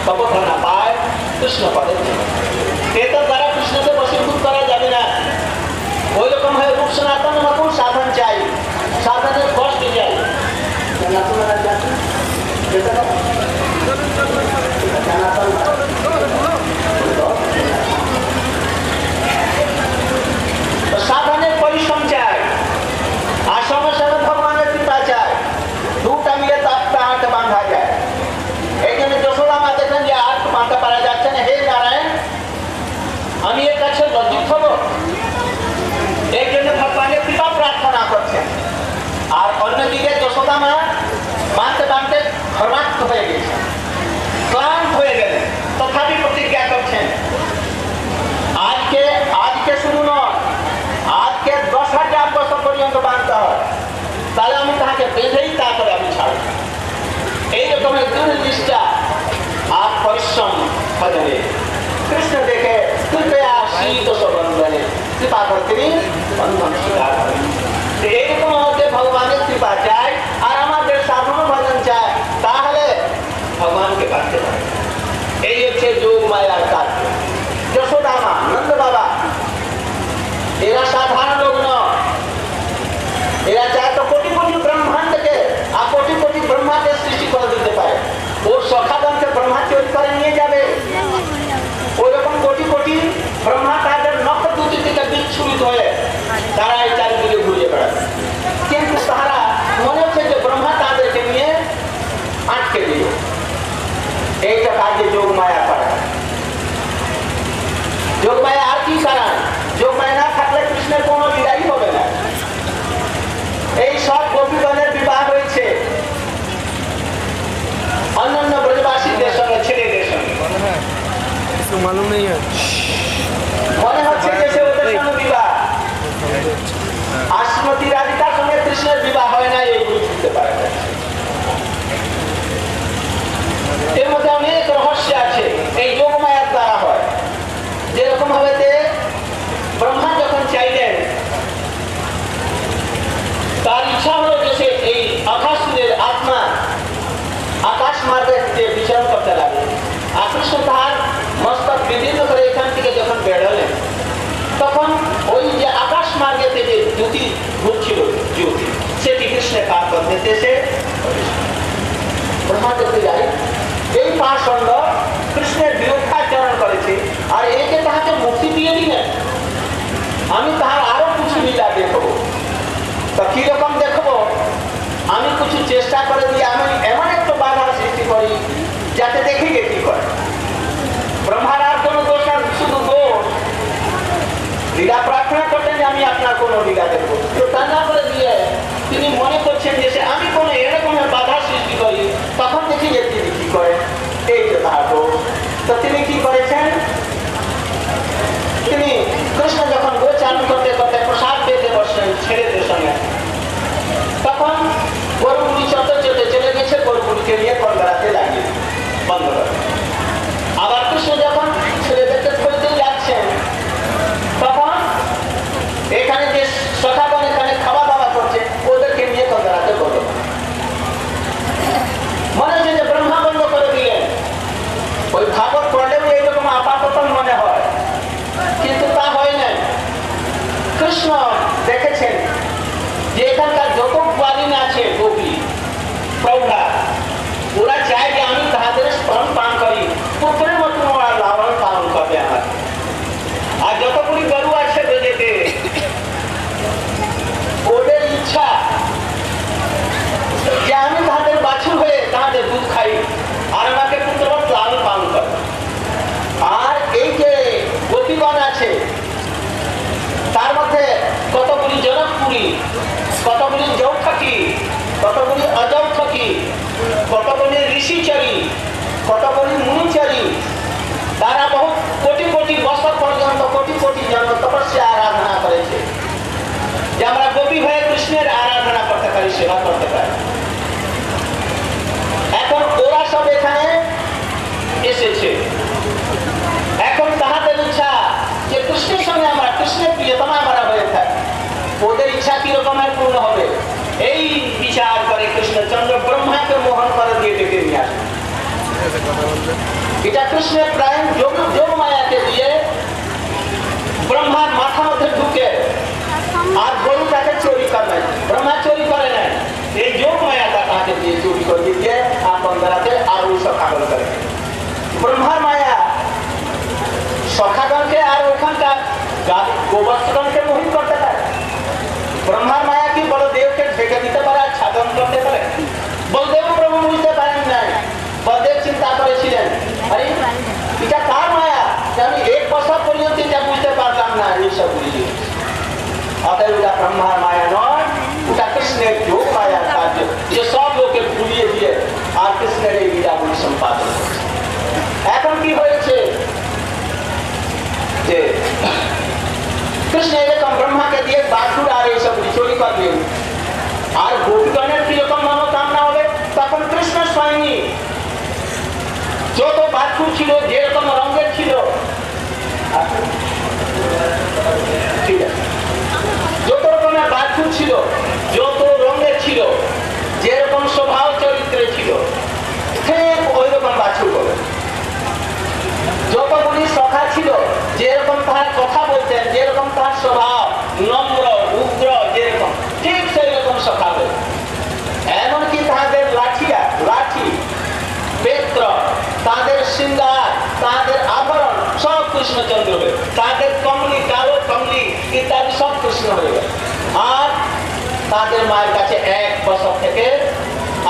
তপধনা পায় কৃষ্ণ পদের জন্য। এটার দ্বারা কৃষ্ণকে বশীভূত করা যাবে না। ওই রকম হয় রূপ সনাতন মতো সাধন চাই, সাধনের কষ্ট চাই। সাধনের পরিশ্রম চাই আর সঙ্গে সঙ্গে ভগবানের কৃপা চাই, দুটা মিলে তারটা হাতে বাঁধা যায়। এই জন্য যশোদা মা দেখলেন যে আর বাঁধতে পারা যাচ্ছে না, হে নারায়ণ আমি এর কাছে লজ্জিত হব, এই জন্য ভগবানের কৃপা প্রার্থনা করছেন। আর অন্যদিকে যশোদা মা বাঁধতে বাঁধতে ঘর্মাক্ত হয়ে গেছে, ক্লান্ত হয়ে গেলেন, তথাপি প্রতিজ্ঞা করছেন আজকে শুরু নয়, আজকে 10,000 বছর পর্যন্ত বাঁধতে হয়, তাহলে আমি তাহাকে বেঁধেই তারপরে আমি ছাড়ব। এইরকম দৃঢ় নিষ্ঠা আর পরিশ্রম ভজনে কৃষ্ণ দেখে কৃপয়া শীত সবন্ধনে কৃপা করে তিনি বন্ধন স্বীকার করেন। এইরকম আমাদের ভগবানের কৃপা চাই আর আমাদের সাধন ভজন চাই, তাহলে ভগবানকে পারতে পারে। এই হচ্ছে যোগ মায়ার কাজ। যশোদা মা, নন্দ বাবা এরা সাধারণ লোক নয়, এরা চায় তো কোটি কোটি ব্রহ্মাণ্ডকে আর কোটি কোটি ব্রহ্মাকে সৃষ্টি করে দিতে পারে। ওর সখাগণকে ব্রহ্মা তৈরি করে নিয়ে যাবে, ওইরকম কোটি কোটি ব্রহ্মা তাদের নখ দুটি থেকে বিচ্ছুরিত হয়ে তারা এই চারিদিকে ঘুরিয়ে বেড়াবে, কিন্তু তারা মনে হচ্ছে যে ব্রহ্মা তাদেরকে নিয়ে আটকে দিল। এইটা কাজে যোগ মায়া করে। যোগ মায়া আর কি কারণ? যোগ মায়া না থাকলে কৃষ্ণের কোনো বিদায়ী হবে না। এই সব গোপীগণের বিবাহ হয়েছে অন্যান্য ব্রজবাসীদের সঙ্গে, ছেলেদের সঙ্গে। মনে হচ্ছে যে সে ওদের সঙ্গে বিবাহ, আর শ্রীমতী রাধিকার সঙ্গে কৃষ্ণের বিবাহ হয় না, এইগুলি বুঝতে পারে না। এর মধ্যে অনেক রহস্য আছে, এই যোগ মায়ার দ্বারা হয়। যেরকম ভাবে ব্রহ্মা যখন চাইলেন, তার ইচ্ছা হলো যে সে এই আকাশের আত্মা আকাশ মার্গে বিচরণ করতে লাগে। কৃষ্ণ তার মস্তক বিভিন্ন করে এখান থেকে যখন বেরোলেন, তখন ওই যে আকাশ মার্গে থেকে জ্যোতি ঘুরছিল, জ্যোতি সেটি কৃষ্ণের পার করতে এসে ব্রহ্মা দেখতে যায় এই পাষণ্ড কৃষ্ণের বিরুদ্ধাচরণ করেছে, আর একে তাহাকে মুক্তি দিয়ে দিলেন। আমি তাহার আরো কিছু লীলা দেখবো। তো কিরকম দেখবো? আমি কিছু চেষ্টা করে দিয়ে আমি এমন একটা বাধা সৃষ্টি করি যাতে দেখি যে কি করে। ব্রহ্মার আর কোনো দোষ না, শুধু দোষ। লীলা প্রার্থনা করতেন যে আমি আপনার কোনো লীলা দেখবো, তো তা না করে দিয়ে তিনি মনে করছেন যে আমি কোনো এরকমের বাধা সৃষ্টি করি, তখন দেখি যে তিনি কি করেন। এই যে তাহার দোষ। তো তিনি কি করেছেন? তিনি কৃষ্ণ যখন গোচারণ করতে করতে প্রসাদ পেতে বসলেন ছেলেদের সঙ্গে, তখন গরুগুলি চটে চটে চলে গেছে, গরুগুলিকে নিয়ে কল বেড়াতে লাগিয়ে বন্ধ করে। আবার কৃষ্ণ যখন ছেলেদেরকে ফেলতে যাচ্ছেন, তখন এখানে যে সখাগণ এখানে খাওয়া দাওয়া করছে, ওদেরকে নিয়ে কল বেড়াতে বলল। মনে হচ্ছে যে ব্রহ্মা বন্ধ করে দিলেন। ওই ভাগবত পড়লেও এইরকম আপাতত মনে হয়, কিন্তু তা হয় না। কৃষ্ণ দেখেছেন যে এখানকার যত গোয়ালিন আছে, গোপী প্রৌঢ়া, ওরা চায় যে আমি তাহাদের স্তন পান করি, পুত্রের মতন ওরা লালন পালন করবে আমার। আর যতগুলি গরু আছে বেদেতে, ওদের ইচ্ছা যে আমি তাহাদের বাছুর হয়ে তাহাদের দুধ খাই আর আমাকে পুত্রবৎ লালন পালন করে। আর এই যে গোপীগণ আছে, তার মধ্যে কতগুলি জনকপুরী, কতগুলি যৌথকি, কতগুলি অযৌথকি, কতগুলি ঋষিচরী, কতগুলি মুনিচরী, তারা বহু কোটি কোটি বছর পর্যন্ত কোটি কোটি জন তপস্যা আরাধনা করেছে যে আমরা গোপী হয়ে কৃষ্ণের আরাধনা করতে পারি, সেবা করতে পারি। এখন ওরা সব এখানে এসেছে। এখন তাহাদের ইচ্ছা যে কৃষ্ণের সঙ্গে আমরা, কৃষ্ণের প্রিয়তমা আমরা হয়ে থাকি। ওদের ইচ্ছা কিরকমের পূর্ণ হবে, এই বিচার করে কৃষ্ণচন্দ্র ব্রহ্মাকে মোহন করে দিয়ে ডেকে নিয়ে আসে। সখাগণকে আর ওখানকার গোবৎসগণকে মোহিত করতে পারে। ব্রহ্মার মায়া কি বলদেবকে ঢেকে দিতে পারে আর ছাদন করতে পারে? বলদেব প্রভু বুঝতে পারেন নাই। বলদেব চিন্তা করেছিলেন, আরে এটা কার মায়া যে আমি 1 বছর পর্যন্ত এটা বুঝতে পারলাম না এইসব বুঝি। অতএব ওটা ব্রহ্মার মায়া নয়, ওটা কৃষ্ণের যোগ মায়ার কার্য, যে সব লোকে ভুলিয়ে দিয়ে আর কৃষ্ণের এই লীলাগুলি সম্পাদন করছে। এখন কি হয়েছে যে কৃষ্ণ এরকম ব্রহ্মাকে দিয়ে বাসুর আর এইসব চুরি করলেন, আর গোপীগণের কিরকম মনোকামনা হবে? তখন কৃষ্ণ স্বয়ংই যত বাছুর ছিল, যেরকম রঙের ছিল, ঠিক আছে, যত রকমের বাছুর ছিল, যত রঙের ছিল, যেরকম স্বভাব চরিত্রে ছিল, ঠিক ওই রকম বাছুর হবে। যতগুলি সখা ছিল, যেরকম তার কথা বলতেন, যেরকম তার স্বভাব নম্র উগ্র, যেরকম ঠিক সেই রকম সখা হবে। এমনকি তাদের লাঠি বেত্র, তাদের সিঙ্গার, তাদের আভরণ সব কৃষ্ণচন্দ্র হবে। তাদের কমলি, কালো কমলি ইত্যাদি সব কৃষ্ণ হয়ে গেল। আর তাদের মায়ের কাছে 1 বছর থেকে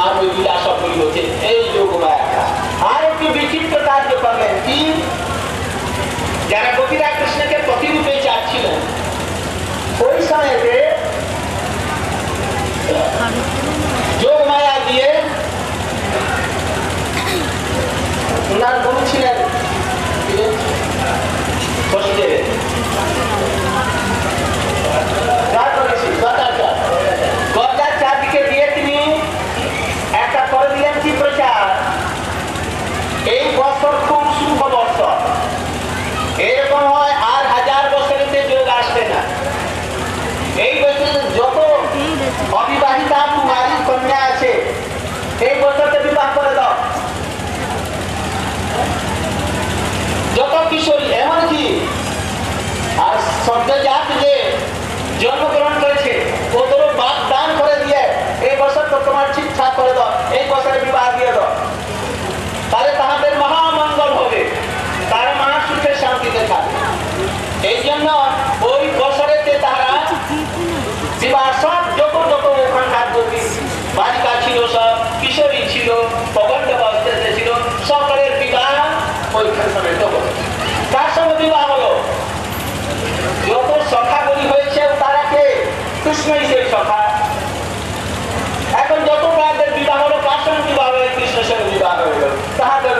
আর ওই লীলা সবগুলি হচ্ছে এই যোগ মায়াটা। আর একটু বিচিত্র কার্য করলেন কি, যারা গোপীরা কৃষ্ণকে প্রতিরূপে চাচ্ছিলেন, ওই সময়তে যোগ মায়া দিয়ে ওনার গুরু ছিলেন গদাচার্যকে দিয়ে তিনি একটা করে দিলেন কি প্রচার, এই বছর খুব শুভ বছর, এরকম হয় আর 1000 বছরেতে যোগ আসবে না। এই বছর যত অবিবাহিতা কুমারী কন্যা আছে, এই বছরতে বিবাহ করে দাও। যত কিশোরী, এমনকি আর সদ্যজাত যে জন্মগ্রহণ করেছে, ওদেরও বাদ দান করে দিয়ে এই বছর তো তোমার ঠিকঠাক করে দাও, এই বছরে বিবাহ দিয়ে দাও, তাহলে তাহাদের মহামঙ্গল হবে, তারা মহাসুখে শান্তিতে থাকবে। এই জন্য ওই বছরেতে তারা বিবাহ সব যত ওখানকার বালিকা ছিল, সব কিশোরী ছিল, প্রবন্ধ অবস্থাতে ছিল, সকলের বিবাহ ওইখানে তখন তার সঙ্গে বিবাহ হলো। যত সখাগুলি হয়েছে তারা কে? কৃষ্ণই সেই সখা। এখন যত প্রায়দের বিবাহ হলো, কার সঙ্গে বিবাহ হয়ে? কৃষ্ণের সঙ্গে বিবাহ হয়ে গেল, তাহাদের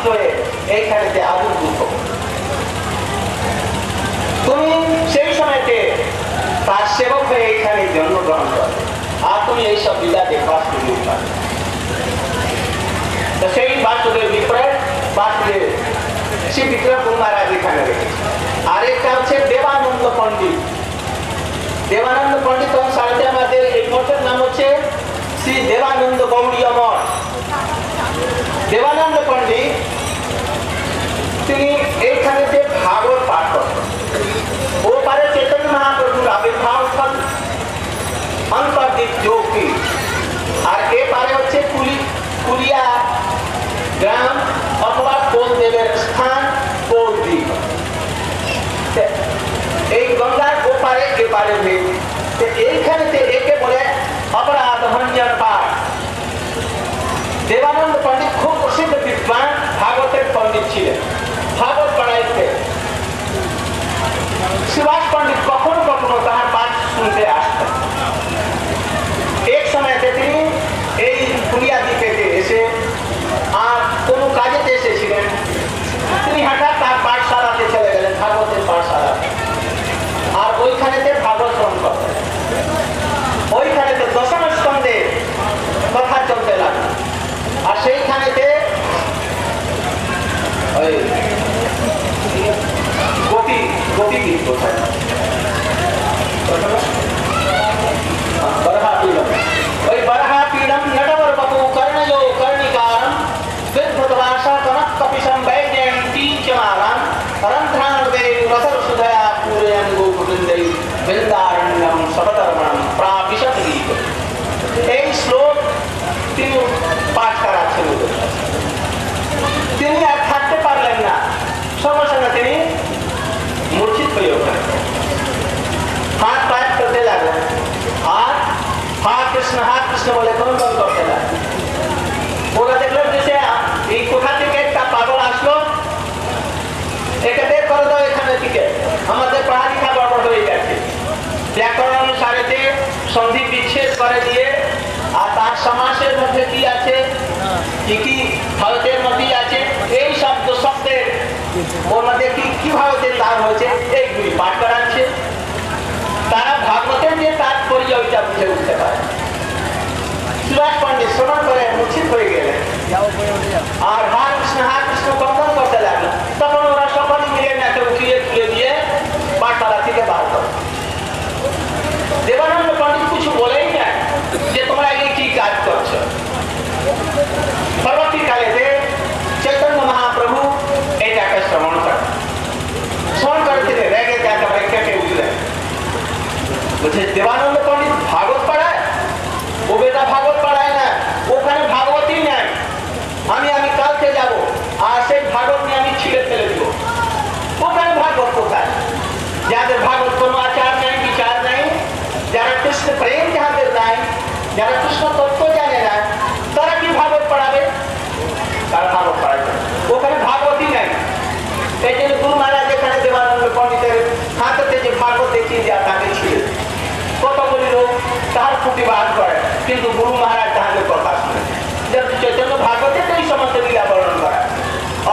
বাপ্তিস্ম হয়ে এইখানেতে আবির্ভূত। তুমি সেই সময়তে তার সেবক হয়ে এইখানে জন্মগ্রহণ করো, আর তুমি এইসব বিদ্যা দেখবার সুযোগ পাবে। তো সেই বাসুদেব বিপ্রয় বাসুদেব শ্রী বিক্রম মহারাজ এখানে রেখেছে। আরেকটা হচ্ছে দেবানন্দ পণ্ডিত। দেবানন্দ পণ্ডিত তখন সারাতে আমাদের এই মঠের নাম হচ্ছে শ্রী দেবানন্দ গৌড়ীয় মঠ। দেবানন্দ পণ্ডিত তিনি এইখানেতে ভাগবত পাঠ করতেন। ও পারে চৈতন্য মহাপ্রভুর আবির্ভাব স্থল অন্তর্দ্বীপ যোগী, আর এ পারে হচ্ছে কুলিয়া গ্রাম অথবা কোলদেবের স্থান কোলদ্বীপ। এই গঙ্গার ওপারে এপারে ভেদ। এইখানেতে একে বলে অপরাধ ভঞ্জন পাঠ। দেবানন্দ পণ্ডিত খুব প্রসিদ্ধ বিদ্বান ভাগবতের পণ্ডিত ছিলেন, ভাগবত পড়াইতেন। সুভাষ পণ্ডিত কখনো কখনো তাহার পাঠ শুনতে আসতেন। এক সময়তে তিনি এই কুলিয়া দ্বীপেতে এসে আর কোনো কাজেতে এসেছিলেন, তিনি হঠাৎ তার পাঠশালাতে চলে গেলেন, ভাগবতের পাঠশালা। আর ওইখানেতে ভাগবত শ্রবণ করতেন। ওইখানেতে দশম স্কন্ধে কথা চলতে লাগলো। আর সেইখানেতে ওই গোপী গীত কোথায় বরহাপীড়ম, ওই বরহাপীড়ম নটবর বপু কর্ণयो কর্ণিকারম বিদ্ভুতভাষা কনক কপিশম বৈজয়ন্তী চমারাম রন্ধ্রানুদে রসর সুধয়া পূরয়ন গোকুটুন্দৈ বৃন্দারণ্যম সবধর্মণম প্রাপিশত গীত। এই শ্লোক তিনি পাঠ করাচ্ছেন। তিনি আর থাকতে পারলেন না, সঙ্গে সঙ্গে তিনি মূর্ছিত হয়ে ওঠেন, হাত পায়ে করতে লাগলেন আর হাত কৃষ্ণ বলে গুণগান করতে লাগলেন। ওরা দেখলেন যে এই কোথা থেকে একটা পাগল আসলো, একে বের করে দাও এখানে থেকে, আমাদের পড়ালেখা গড়বড় হয়ে গেছে। ব্যাকরণ অনুসারেতে সন্ধি বিচ্ছেদ করে দিয়ে আর তার সমাসের মধ্যে কি আছে, কি কি ভারতের মধ্যে আছে, এই শব্দের ওর মধ্যে কিভাবে তার হয়েছে এইগুলি পাঠ করাচ্ছে। তারা ভাগবতের যে তাৎপর্য ওইটা বুঝে উঠতে পারে। সুভাষ পণ্ডিত শ্রবণ করে মূর্ছিত হয়ে গেলেন আর হরে কৃষ্ণ কন্দন করতে লাগলো। তখন ওরা সকলে মিলে নাকে উঠিয়ে তুলে দিয়ে পাঠশালা থেকে বার করে। দেবানন্দ পণ্ডিত কিছু বলেই না যে তোমরা আগে কি কাজ করছো। পরবর্তীকালে চৈতন্য মহাপ্রভু এটাকে শ্রবণ করে তিনি রেগে একেবারে কেটে উঠলেন। বলছে দেবানন্দ পণ্ডিত ভাগবত পড়ায়? ও বেটা ভাগবত পড়ায় না, ওখানে ভাগবতই নাই। আমি কালকে যাব আর সেই ভাগবত নিয়ে আমি ছিঁড়ে ফেলে দিব। ওখানে ভাগবত কোথায়? যাদের ভাগবত কোনো আচার নেই, বিচার নেই, যারা কৃষ্ণ প্রেম যাদের নাই, যারা কৃষ্ণ তত্ত্ব জানে না, তারা কি ভাগবত পড়াবে? তারা ভাগবত পড়াবে, ওখানে ভাগবতই নাই। এই জন্য গুরু মহারাজ এখানে দেবানন্দ পণ্ডিতের হাতে যে ভাগবত দেখিয়ে দেওয়া তাকে ছিল, কতগুলি লোক তার প্রতিবাদ করে, কিন্তু গুরু মহারাজ তাহাদের কথা শুনে। চৈতন্য ভাগবতে তো এই সমস্ত লীলা বর্ণন করা।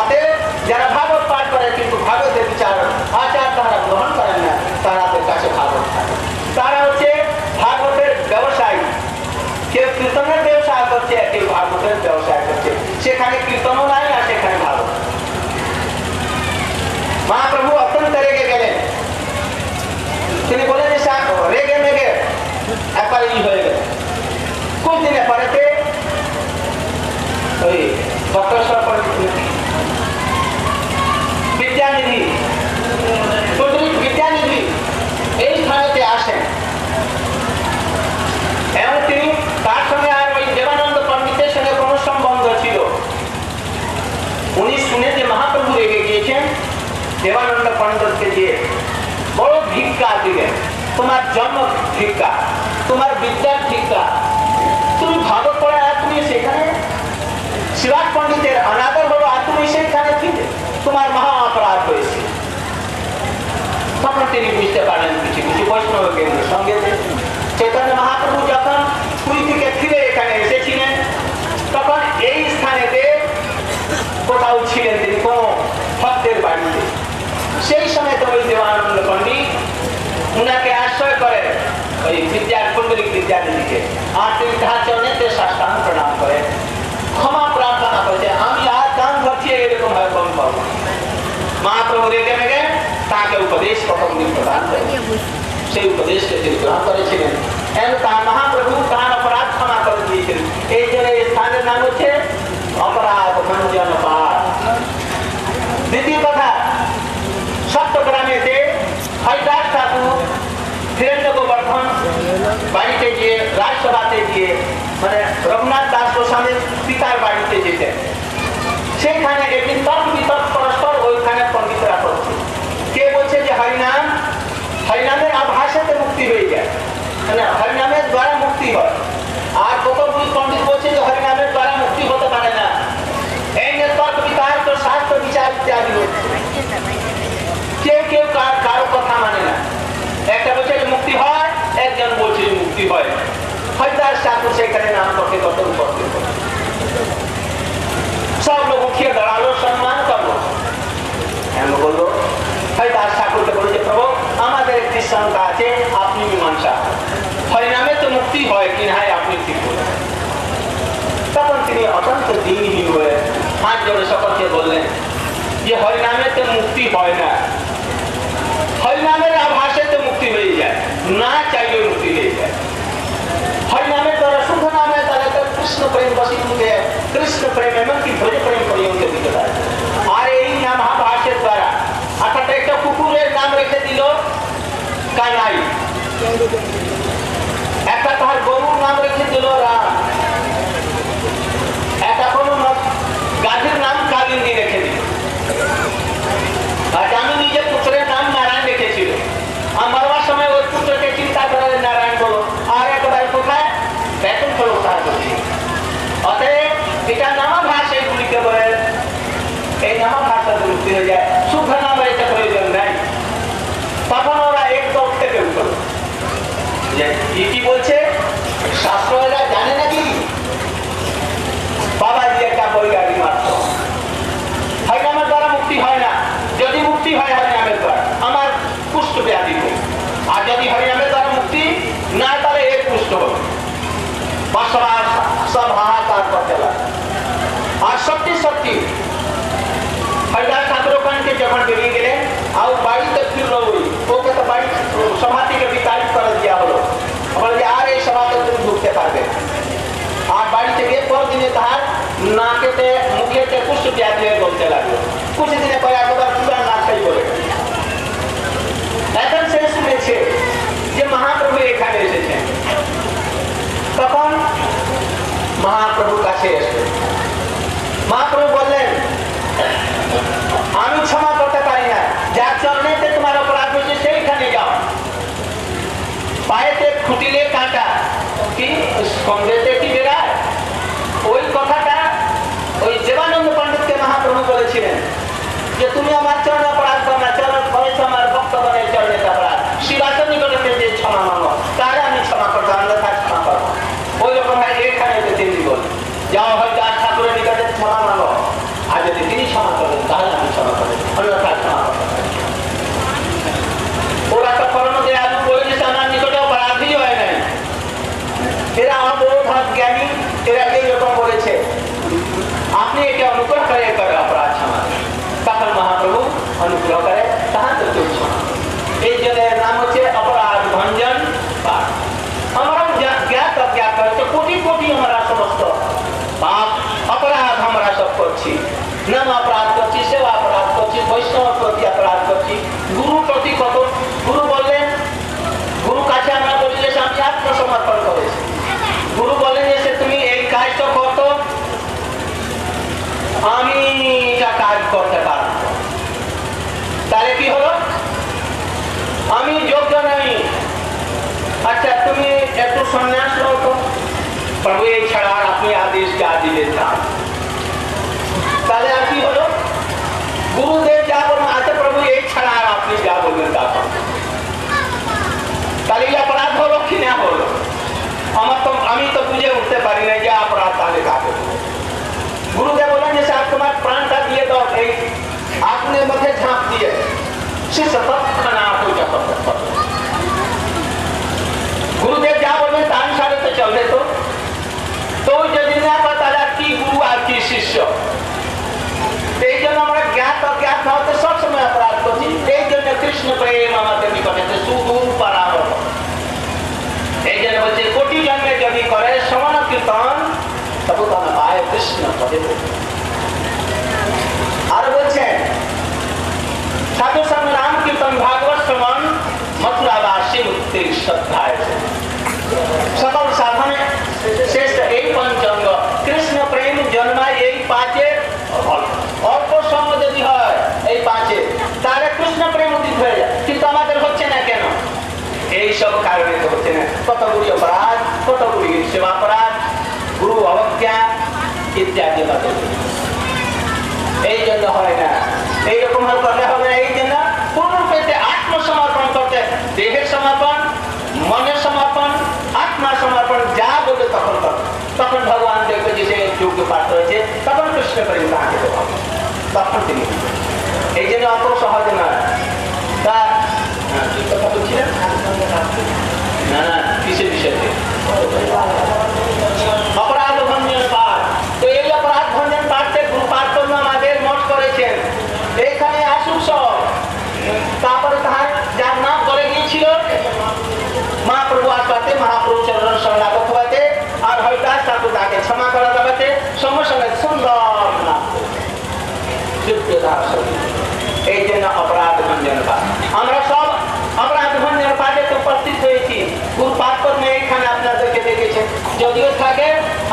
অতএব যারা ভাগবত পাঠ করে কিন্তু ভাগবতের বিচার আচার তারা গ্রহণ করেন না, তাদের কাছে ভাগবত থাকে। তারা হচ্ছে ভাগবতের ব্যবসায়ী। কেউ কীর্তনের ব্যবসায় করছে, কেউ ভাগবতের ব্যবসায় করছে। সেখানে কীর্তনও নাই আর সেখানে ভাগবত। মহাপ্রভু অত্যন্ত রেগে গেলেন। তিনি বলেন যে রেগে মেগে একবার ই হয়ে গেল। কুछ দিনের পরেতে ওই ভক্তেশ্বর বিদ্যানিধি এই স্থানেতে আসেন এবং তিনি তার সঙ্গে আর ওই দেবানন্দ পণ্ডিতের সঙ্গে কোনো সম্বন্ধ ছিল। উনি শুনে যে মহাপ্রভু রেগে গিয়েছেন, দেবানন্দ পণ্ডিতকে দিয়ে বড় ভিক্ষা দিলেন। তোমার জন্ম ভিক্ষা, তোমার বিদ্যার ভিক্ষা, তুমি ভাগবত পড়া আর তুমি সেখানে শিবাস পণ্ডিতের অনাদর হলো আর তুমি সেখানে ফিরে, তোমার মহা অপরাধ হয়েছে। তখন তিনি বুঝতে পারলেন কিছু বৈষ্ণব কেন্দ্রের সঙ্গে চৈতন্য মহাপ্রভু যখন পুরী থেকে ফিরে এখানে এসেছিলেন, তখন এই স্থানেতে কোথাও ছিলেন সেই সময় তো ওই দেবানন্দ পণ্ডিত উনাকে আশ্রয় করে ওই পুণ্ডরিক বিদ্যাদেবীকে, আর তিনি তাহার চরণেতে সাষ্টাঙ্গ প্রণাম করে ক্ষমা প্রার্থনা করেছে, আমি আর কান ধরছি এরকম ভাবে কম পাবো। মহাপ্রভু রেগে মেগে তাকে উপদেশ প্রথম দিন প্রদান করে, সেই উপদেশকে তিনি গ্রহণ করেছিলেন এবং তার মহাপ্রভু তার অপরাধ ক্ষমা করে দিয়েছিলেন। এই জন্য এই স্থানের নাম হচ্ছে অপরাধ ভঞ্জন পাঠ। দ্বিতীয় কথা, সত্যগ্রামেতে হরিদাস ঠাকুর ধীরেন্দ্র গোবর্ধন বাড়িতে গিয়ে রাজসভাতে গিয়ে মানে রঘুনাথ দাস গোস্বামীর পিতার বাড়িতে যেতেন। সেখানে একদিন তর্ক বিতর্ক পরস্পর ওইখানে পণ্ডিতরা করছে, কে বলছে যে হরিনাম, হরিনামের আভাসেতে মুক্তি হয়ে যায়, মানে হরিনামের দ্বারা মুক্তি হয়, আর কতগুলি পণ্ডিত বলছে যে হরিনামের দ্বারা মুক্তি হতে পারে না। এই নিয়ে তর্ক বিতর্ক শাস্ত্র বিচার ইত্যাদি হচ্ছে। কেউ কেউ কারো কথা মানে না, একটা বলছে মুক্তি হয়, একজন বলছে মুক্তি হয়। হরিদাস ঠাকুর সেখানে নাম করতে করতে উপস্থিত হল, সব লোক উঠিয়ে দাঁড়ালো, সম্মান করলো। এমন বললো, হরিদাস ঠাকুরকে বললো যে প্রভু আমাদের একটি শঙ্কা আছে, আপনি মীমাংসা, হরিনামে তো মুক্তি হয় কি না আপনি ঠিক বলেন। তখন তিনি অত্যন্ত দিনহীন হয়ে হাত জোড়ে সকলকে বললেন যে হরিনামে তো মুক্তি হয় না, হরিনামের আভাসে তো মুক্তি হয়ে যায়, না চাইলে মুক্তি হয়ে যায়। হরিনামের দ্বারা শুদ্ধ নামে তাহলে তো কৃষ্ণ প্রেম বসিত হয়ে কৃষ্ণ প্রেম এমনকি ভোজ প্রেম পর্যন্ত দিতে পারে। আর এই নাম আভাসের দ্বারা, অর্থাৎ একটা কুকুরের নাম রেখে দিল কানাই, একটা তার গরুর নাম রেখে দিল রাম, একটা কোনো গাছের নাম কালিন্দী রেখে দিল। আজ আমি নিজের পুত্রের নাম নারায়ণ রেখেছিল, আমার সময় ওই পুত্রকে চিন্তা করে নারায়ণ বলো, আর একবার কোথায় বেতন ফল উদ্ধার করছি। অতএব এটা নামাভাস এইগুলিকে বলে, এই নামাভাষা মুক্তি হয়ে যায়, শুদ্ধ নাম এটা প্রয়োজন নাই। তখন ওরা এক দল থেকে উঠল, কি বলছে শাস্ত্র এরা জানে নাকি, বাবাজি একটা বৈরাগী মাত্র, হরিনামের দ্বারা মুক্তি হয় না, যদি মুক্তি হয় হরিনামের দ্বারা আমার পুষ্ট ব্যাধি হোক, আর যদি হরিনামের দ্বারা মুক্তি না তাহলে এক পুষ্ট হবে। বসবাস সব হাহাকার করতে লাগে। আর সত্যি সত্যি হরিদাস ঠাকুর ওখানকে যখন বেরিয়ে গেলেন, আর বাড়িতে ফিরল, ওকে তো বাড়ি সভা থেকে বিতাড়িত করে দেওয়া হলো, বলে যে আর এই সভাতে তুমি ঢুকতে পারবে। আর বাড়িতে গিয়ে পরদিনে তাহার নাকেতে মুখেতে পুষ্ট ব্যাধি হয়ে বলতে লাগলো, কিছুদিনে পরে একবার চূড়ার নাকটাই বলে। এখন সে শুনেছে যে মহাপ্রভু এখানে এসেছেন, তখন মহাপ্রভুর কাছে এসে মহাপ্রভু বললেন আমি ক্ষমা করতে পারি না, যার চরণেতে তোমার অপরাধ হয়েছে সেইখানে যাও। পায়েতে খুঁটিলে কাঁটা কি সন্দেহতে কি বেড়ায়, ওই কথাটা ওই দেবানন্দ পণ্ডিতকে মহাপ্রভু বলেছিলেন যে তুমি আমার চরণে অপরাধ করো না, চরণ করেছো আমার ভক্তগণের চরণে অপরাধ, শিবাসন নিকটে যে ক্ষমা মানো তাহলে আমি ক্ষমা করবো, অন্যথা ক্ষমা করবো। ওই রকম ভাই এখানে তিনি বল যাও, হয়তো আর ঠাকুরের নিকটে ক্ষমা মানো, আর যদি তিনি ক্ষমা করবেন তাহলে আমি ক্ষমা করবো, অন্যথা ক্ষমা করবো। ওরা তো করণে আলু বলেছে আমার নিকটে অপরাধই হয় নাই, এরা অবোধ জ্ঞানী, এরা এইরকম বলেছে, আপনি একে অনুগ্রহ করে অপরাধ ক্ষমা। তখন মহাপ্রভু অনুগ্রহ করে তাহার তো ক্ষমা। এই জন্য নাম হচ্ছে অপরাধ ভঞ্জন পাঠ। আমরা জ্ঞাত অজ্ঞাত হচ্ছে কোটি কোটি আমরা সমস্ত পাপ অপরাধ আমরা সব করছি, নাম অপরাধ করছি, সেবা অপরাধ করছি, বৈষ্ণব প্রতি অপরাধ করছি, গুরু প্রতি কত। গুরু বললেন, গুরু কাছে আমরা বলি যে আমি আত্মসমর্পণ করেছি, গুরু বলেন যে তুমি এই কাজটা করতো, আমি যা কাজ করতে পারব, তাহলে কি হলো আমি যোগ্য নই। আচ্ছা তুমি একটু সন্ন্যাস নাও তো, প্রভু এই ছাড়া আর আপনি আদেশ যা দিলেন তা, তাহলে আর কি হলো গুরুদেব যা বলবেন, আচ্ছা প্রভু এই ছাড়া আর আপনি যা বলবেন তা, তাহলে এই অপরাধ হলো কি না হলো? আমি তো বুঝে উঠতে পারি না যে অপরাধ তাহলে কাকে। গুরুদেব বলেন যে স্যার তোমার প্রাণটা দিয়ে দাও, এই আগুনের মধ্যে ঝাঁপ দিয়ে কৃষ্ণ পদে। আর বলছেন সাধু সঙ্গ রাম কীর্তন ভাগবত শ্রবণ মথুরাবাসী মুক্তির শ্রদ্ধা আছে। সকল সাধনে শ্রেষ্ঠ এই পঞ্চাঙ্গ কৃষ্ণ প্রেম জন্মায় এই পাঁচের অল্প সঙ্গ যদি হয় এই পাঁচের, তাহলে কৃষ্ণ প্রেম উদিত হয়ে যায়। কিন্তু আমাদের হচ্ছে না কেন? এইসব কারণে তো হচ্ছে না। কতগুলি অপরাধ, কতগুলি সেবাপরাধ, গুরু অবজ্ঞা ইত্যাদি। এই জন্য হয় না, এইরকম করলে হবে না। এই জন্য পূর্ণরূপে আত্মসমর্পণ করতে, দেহের সমর্পণ, মনের সমর্পণ, আত্মার সমর্পণ, যা বলবে তখন করবে। তখন ভগবান দেখবে যে সে যোগ্য পাত্র হয়েছে, তখন কৃষ্ণ প্রেম তাকে দেওয়া, তখন তিনি। এই জন্য অত সহজে না। তা কথা বলছিলেন না না কিসের বিষয়ে? অপরাধ ভঞ্জন পাঠ। তো এই অপরাধ ভঞ্জন পাঠে গুরু পাঠ জন্য আমাদের মঠ করেছেন। এইখানে আসুন সব। তারপরে তাহার যার নাম করে গিয়েছিল মহাপ্রভু আসবাতে, মহাপ্রভু চরণ শরণাগত হওয়াতে, আর হয়তো ঠাকুর তাকে ক্ষমা করা যাবে সঙ্গে সঙ্গে সুন্দর নাম। এই জন্য অপরাধ ভঞ্জন পাঠ। আমরা সব অপরাধ ভঞ্জন পাঠে উপস্থিত হয়েছি। গুরু পাঠ কর্মে এইখানে আপনাদেরকে দেখেছেন। যদিও থাকে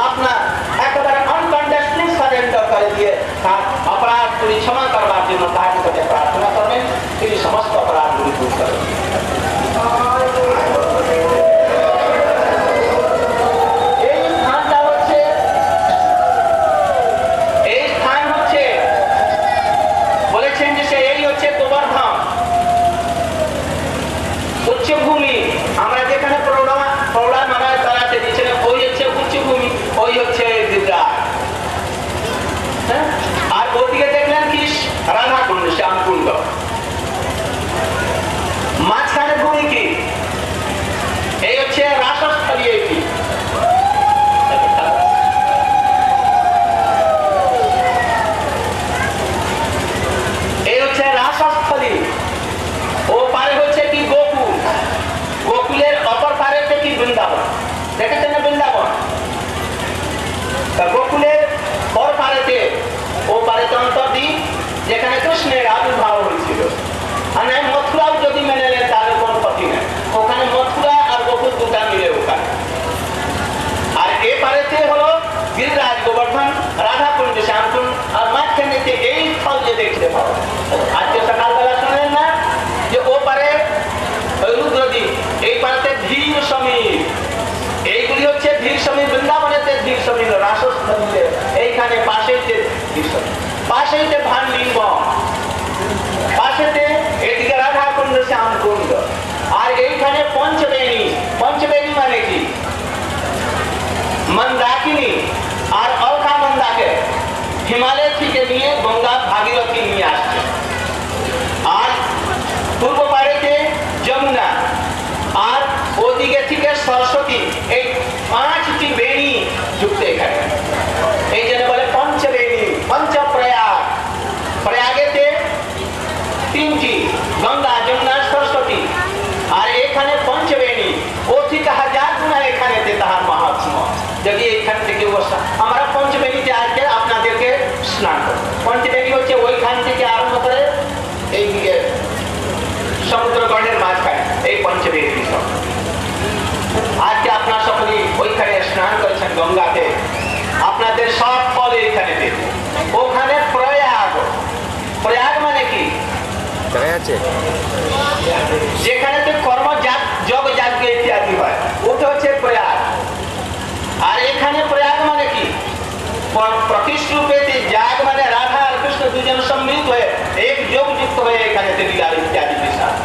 আপনার একেবারে আনকন্ডিশনাল সারেন্ডার করে দিয়ে তার অপরাধগুলি ক্ষমা করবার জন্য তার কাছে প্রার্থনা করবেন, তিনি সমস্ত অপরাধগুলি দূর করবেন। উচ্চভূমি, আমরা যেখানে প্রৌঢ়া মারা তারাতে দিচ্ছেন, ওই হচ্ছে উচ্চভূমি, ওই হচ্ছে গিরিরাজ। আর ওদিকে দেখলেন কি রাধাকুণ্ড, শ্যামকুণ্ড। মাঝখানে ভূমি কি? এই হচ্ছে রাসস্থলী। এটি এই হচ্ছে রাসস্থলী। ও পারে হচ্ছে কি গোকুল, গোকুলের অপর পারে কি বৃন্দাবন। দেখেছেন না বৃন্দাবন? গোকুলের পর পারেতে, ও পারেতে অন্তর্দ্বীপ, যেখানে কৃষ্ণের আবির্ভাব হয়েছিল। আর নাই মথুরাও যদি মেনে নেন তাহলে কোনো ক্ষতি নেই। ওখানে মথুরা আর গোকুল দুটা মিলে ওখানে। আর এ পারেতে হলো গিরিরাজ, গোবর্ধন, রাধাকুণ্ড, শ্যামকুণ্ড। আর মাঝখানে এই স্থল যে দেখতে পাবো, আজকে সকালবেলা শুনলেন না যে ও পারে রুদ্রদ্বীপ, এই পারেতে ধীর সমীর। এইগুলি হচ্ছে ধীর সমীর, বৃন্দাবনেতে ধীর সমীর, রাসস্থলীতে এইখানে পাশেতে ধীর সমীর, পাশেতে ভানলিঙ্গ, পাশেতে এদিকে রাধাকুণ্ড, শ্যামকুণ্ড। আর এইখানে পঞ্চবেণী। পঞ্চবেণী মানে কি? মন্দাকিনী আর অলকা মন্দাকে হিমালয় থেকে নিয়ে গঙ্গা ভাগীরথী নিয়ে আসছে। আর পূর্ব পাড়েতে যমুনা, আর ওদিকে থেকে সরস্বতী। এই পাঁচটি বেণী যুক্ত এখানে। এই জন্য বলে পঞ্চবেণী, পঞ্চপ্রয়াগ। প্রয়াগেতে তিনটি, গঙ্গা, যমুনা, সরস্বতী। আর এখানে পঞ্চবেণী। ও থেকে হাজার গুণা এখানে তাহার মহাত্ম্য। যদি এখান থেকে আমরা পঞ্চবেণীতে আজকে আপনাদেরকে স্নান করব। পঞ্চবেণী হচ্ছে ওইখান থেকে আরম্ভ করে এইদিকে সমুদ্রগণের মাঝখানে এই পঞ্চবেণী। আজকে আপনার সকলেই ওইখানে স্নান করেছেন গঙ্গাতে, আপনাদের সব ফল এইখানে দেখবেন। ওখানে প্রয়াগ। প্রয়াগ মানে কি? যেখানে কর্ম যোগ যাজ্ঞ ইত্যাদি হয়, ওটা হচ্ছে প্রয়াগ। আর এখানে প্রয়াগ মানে কি? প্রতিশ্রুপে যাগ মানে রাধা আর কৃষ্ণ দুজন সম্মিলিত হয়ে এক যোগ যুক্ত হয়ে এখানে লীলা ইত্যাদি বিষয়।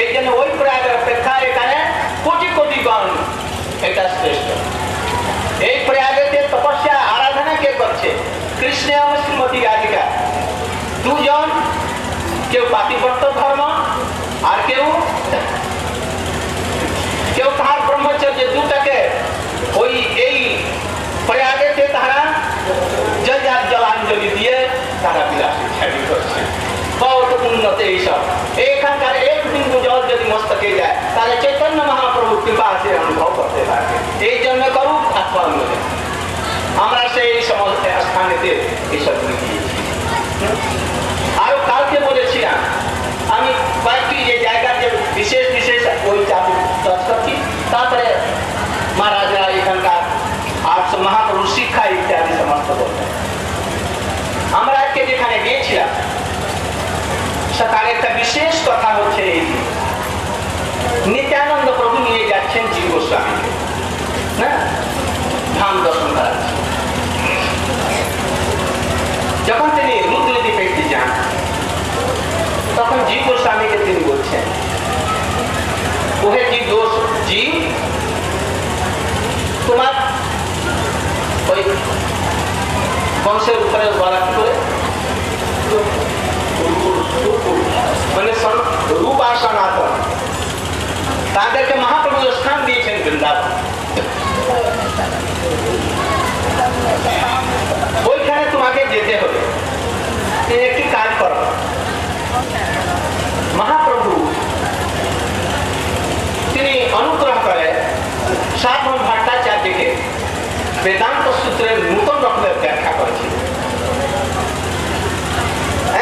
এই জন্য ওই প্রয়াগের অপেক্ষা এখানে কোটি কোটি গণ এটা শ্রেষ্ঠ। এই প্রয়াগেতে তপস্যা আরাধনা কে করছে? কৃষ্ণ এবং শ্রীমতী রাধিকা দুজন। কেউ পাতিব্রত ধর্ম, আর কেউ তাহার ব্রহ্মচর্য। দুটাকে ওই এই প্রয়াগেতে তারা জলাঞ্জলি দিয়ে তারা বিলাসী করছে। बहुत उन्नत এইসব। এখানকার এক বিন্দু জল যদি মস্তকে যায় তাহলে চৈতন্য মহাপ্রভু কৃপা से अनुभव करते থাকে। এই জন্য করুক অথবা আমরা সেই সমস্ত এখানেতে এইসবগুলি দিয়েছি। আরো কালকে বলেছিলাম আমি কয়েকটি যে জায়গার যে বিশেষ বিশেষ ওই চাবি টাচ করছি, তারপরে মহারাজরা এখানকার আর মহাপ্রভু শিক্ষা ইত্যাদি সমস্ত বলতেন। আমরা আজকে যেখানে গিয়েছিলাম তার একটা বিশেষ কথা হচ্ছে এই নিত্যানন্দ প্রভু নিয়ে যাচ্ছেন জীব গোস্বামীকে না ধাম দর্শন করাচ্ছেন। যখন তিনি রুদ্রদ্বীপে যান তখন জীব গোস্বামীকে তিনি বলছেন, ওহে জীব দোষ জীব, তোমার ওই বংশের উপরে বলা কি করে মানে রূপ আর সনাতন, তাদেরকে মহাপ্রভু স্থান দিয়েছেন বৃন্দাবন। ওইখানে তোমাকে যেতে হবে, তুমি একটি কাজ করো। মহাপ্রভু তিনি অনুগ্রহ করে সাধন ভট্টাচার্যকে বেদান্ত সূত্রের নূতন রকমের ব্যাখ্যা করেছিলেন।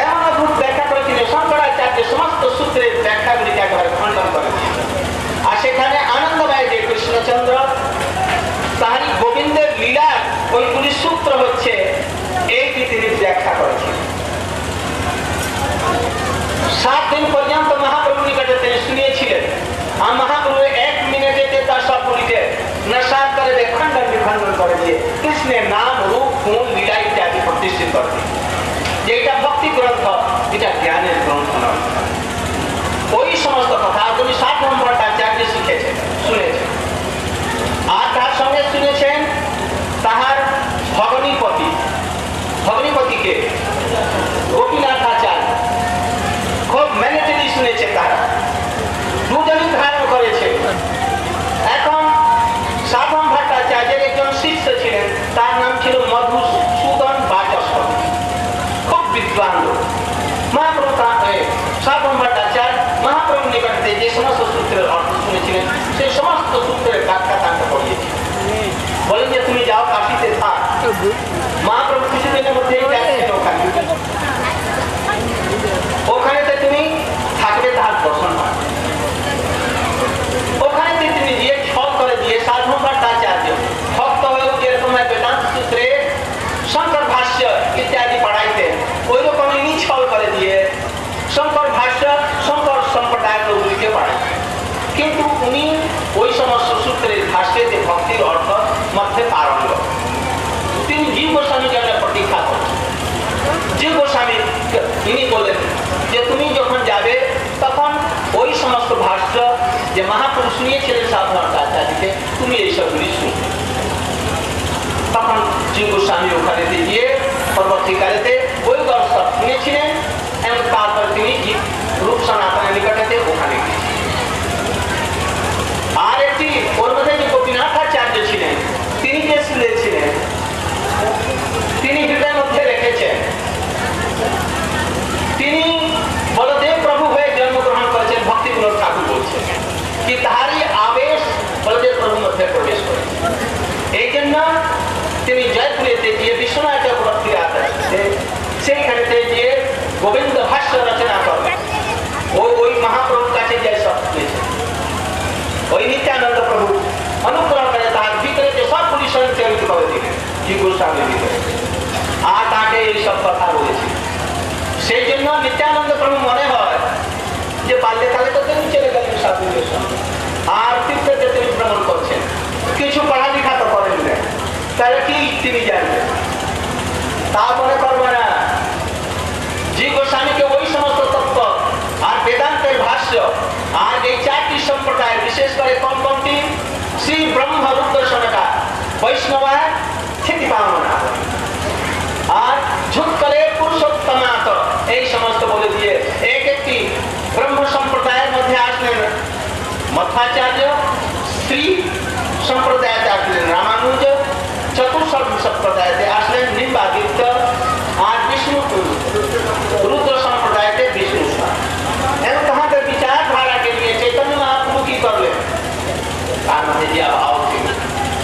এমন অদ্ভুত ব্যাখ্যা করেছিলেন, শঙ্করাচার্য সমস্ত সূত্রের ব্যাখ্যাগুলিকে একেবারে খণ্ডন করেছিলেন। আর সেখানে আনন্দময় যে কৃষ্ণচন্দ্র তাহারি গোবিন্দের লীলার ওইগুলি সূত্র হচ্ছে এইটি তিনি ব্যাখ্যা করেছিলেন। 7 দিন পর্যন্ত মহাপ্রভু নিকটে তিনি শুনিয়েছিলেন, আর মহাপ্রভু 1 মিনিটে তার সবগুলিকে নসাদ করে খণ্ডন বিখণ্ডন করে দিয়ে কৃষ্ণের নাম রূপ গুণ লীলা ইত্যাদি প্রতিষ্ঠিত করে দিয়ে যে এটা ভক্তি গ্রন্থ, এটা জ্ঞানের গ্রন্থ নয়। ওই সমস্ত কথা তিনি 7 নম্বর আচার্য শিখেছেন, শুনেছেন। আর তার সঙ্গে শুনেছেন তাহার ভগনীপতিকে গোপীনাথ আচার্য খুব ম্যানেটেলি শুনেছে, তারা দুজনই ধারণ করেছে। এখন সাধন ভট্টাচার্যের একজন শিষ্য ছিলেন, তার নাম ছিল মধুসূদন বাচস্পতি, খুব বিদ্বান লোক। মহাপ্রভু সাধন ভট্টাচার্য মহাপ্রভুর নিকটে যে সমস্ত সূত্রের অর্থ শুনেছিলেন সেই সমস্ত সূত্রের ব্যাখ্যা তাকে পড়িয়েছিলেন। বলেন যে তুমি যাও কাশিতে থাক। মহাপ্রভু কিছুদিনের মধ্যেই যাচ্ছেন ওখানেতে তুমি থাকবে, তাহার দর্শন পাবে। ওখানেতে তিনি গিয়ে ছল করে দিয়ে সাধন ভট্টাচার্য ভক্ত হয়েও যেরকম বেদান্ত সূত্রে শঙ্কর ভাষ্য ইত্যাদি পড়াইতেন, ওই রকম ইনি ছল করে দিয়ে শঙ্কর ভাষ্য শঙ্কর সম্প্রদায়ের লোকগুলিকে পড়াইতেন। কিন্তু উনি ওই সমস্ত সূত্রের ভাষ্যে যে ভক্তির অর্থ মধ্যে পারঙ্গ। তিনি জীব গোস্বামী জন্য প্রতীক্ষা করছেন। জীব গোস্বামী তিনি বলেন যে তুমি যখন যাবে তখন ওই সমস্ত ভাষ্য যে মহাপুরুষ শুনিয়েছিলেন সাধারণ আচার্যকে, তুমি এইসবগুলি শুনবে। তখন জীব গোস্বামী ওখানেতে গিয়ে পরবর্তীকালেতে ওই গল্প শুনেছিলেন এবং তারপর তিনি রূপ সনাতনের নিকটেতে ওখানে গিয়েছিলেন। আর একটি ওর মধ্যে যে গোপীনাথ আচার্য ছিলেন, তিনি যে শুনেছিলেন, তিনি হৃদয়ের মধ্যে রেখেছেন। তিনি বলদেব প্রভু হয়ে জন্মগ্রহণ করেছেন, ভক্তি বিনোদ ঠাকুর বলছেন কি তাহারই আবেশ বলদেব প্রভুর মধ্যে প্রবেশ করেছে। এই জন্য তিনি জয়পুরেতে গিয়ে বিশ্বনাথ চক্রবর্তী সেইখানেতে গিয়ে গোবিন্দ ভাষ্য রচনা করেন। ওই মহাপ্রভুর কাছে যে সব শুনেছেন, ওই নিত্যানন্দ প্রভু অনুগ্রহ করে তার ভিতরে যে সবগুলি সঞ্চয়িত করে দিলেন জীব গোস্বামীর ভিতরে, আর তাকে এইসব কথা বলেছি। সেই জন্য নিত্যানন্দ প্রভু মনে হয় যে বাল্যকালে তো তিনি চলে গেলেন সাধুদের সঙ্গে, আর তীর্থে তিনি ভ্রমণ করছেন, কিছু পড়ালেখা তো করেন না, তাহলে কি তিনি জানবেন? তা মনে করবে না। জীব গোস্বামীকে ওই সমস্ত তত্ত্ব আর বেদান্তের ভাষ্য আর এই 4টি সম্প্রদায়, বিশেষ করে কোনটি শ্রী ব্রহ্ম রুদ্র সনকা বৈষ্ণবা স্থিতি পাওনা আর ঝুৎকলে পুরুষোত্তমাত, এই সমস্ত বলে দিয়ে একটি ব্রহ্ম সম্প্রদায়ের মধ্যে আসলেন মধ্বাচার্য, শ্রী সম্প্রদায়তে আসলেন রামানুজ, চতুর্থ সম্প্রদায়তে আসলেন নিম্বাদিত্য, আর বিষ্ণু রুদ্র সম্প্রদায়তে বিষ্ণু। এবং তাহাদের বিচারধারাকে নিয়ে চৈতন্য মহাপ্রভু কি করলেন? তার মধ্যে যে ভাব ছিল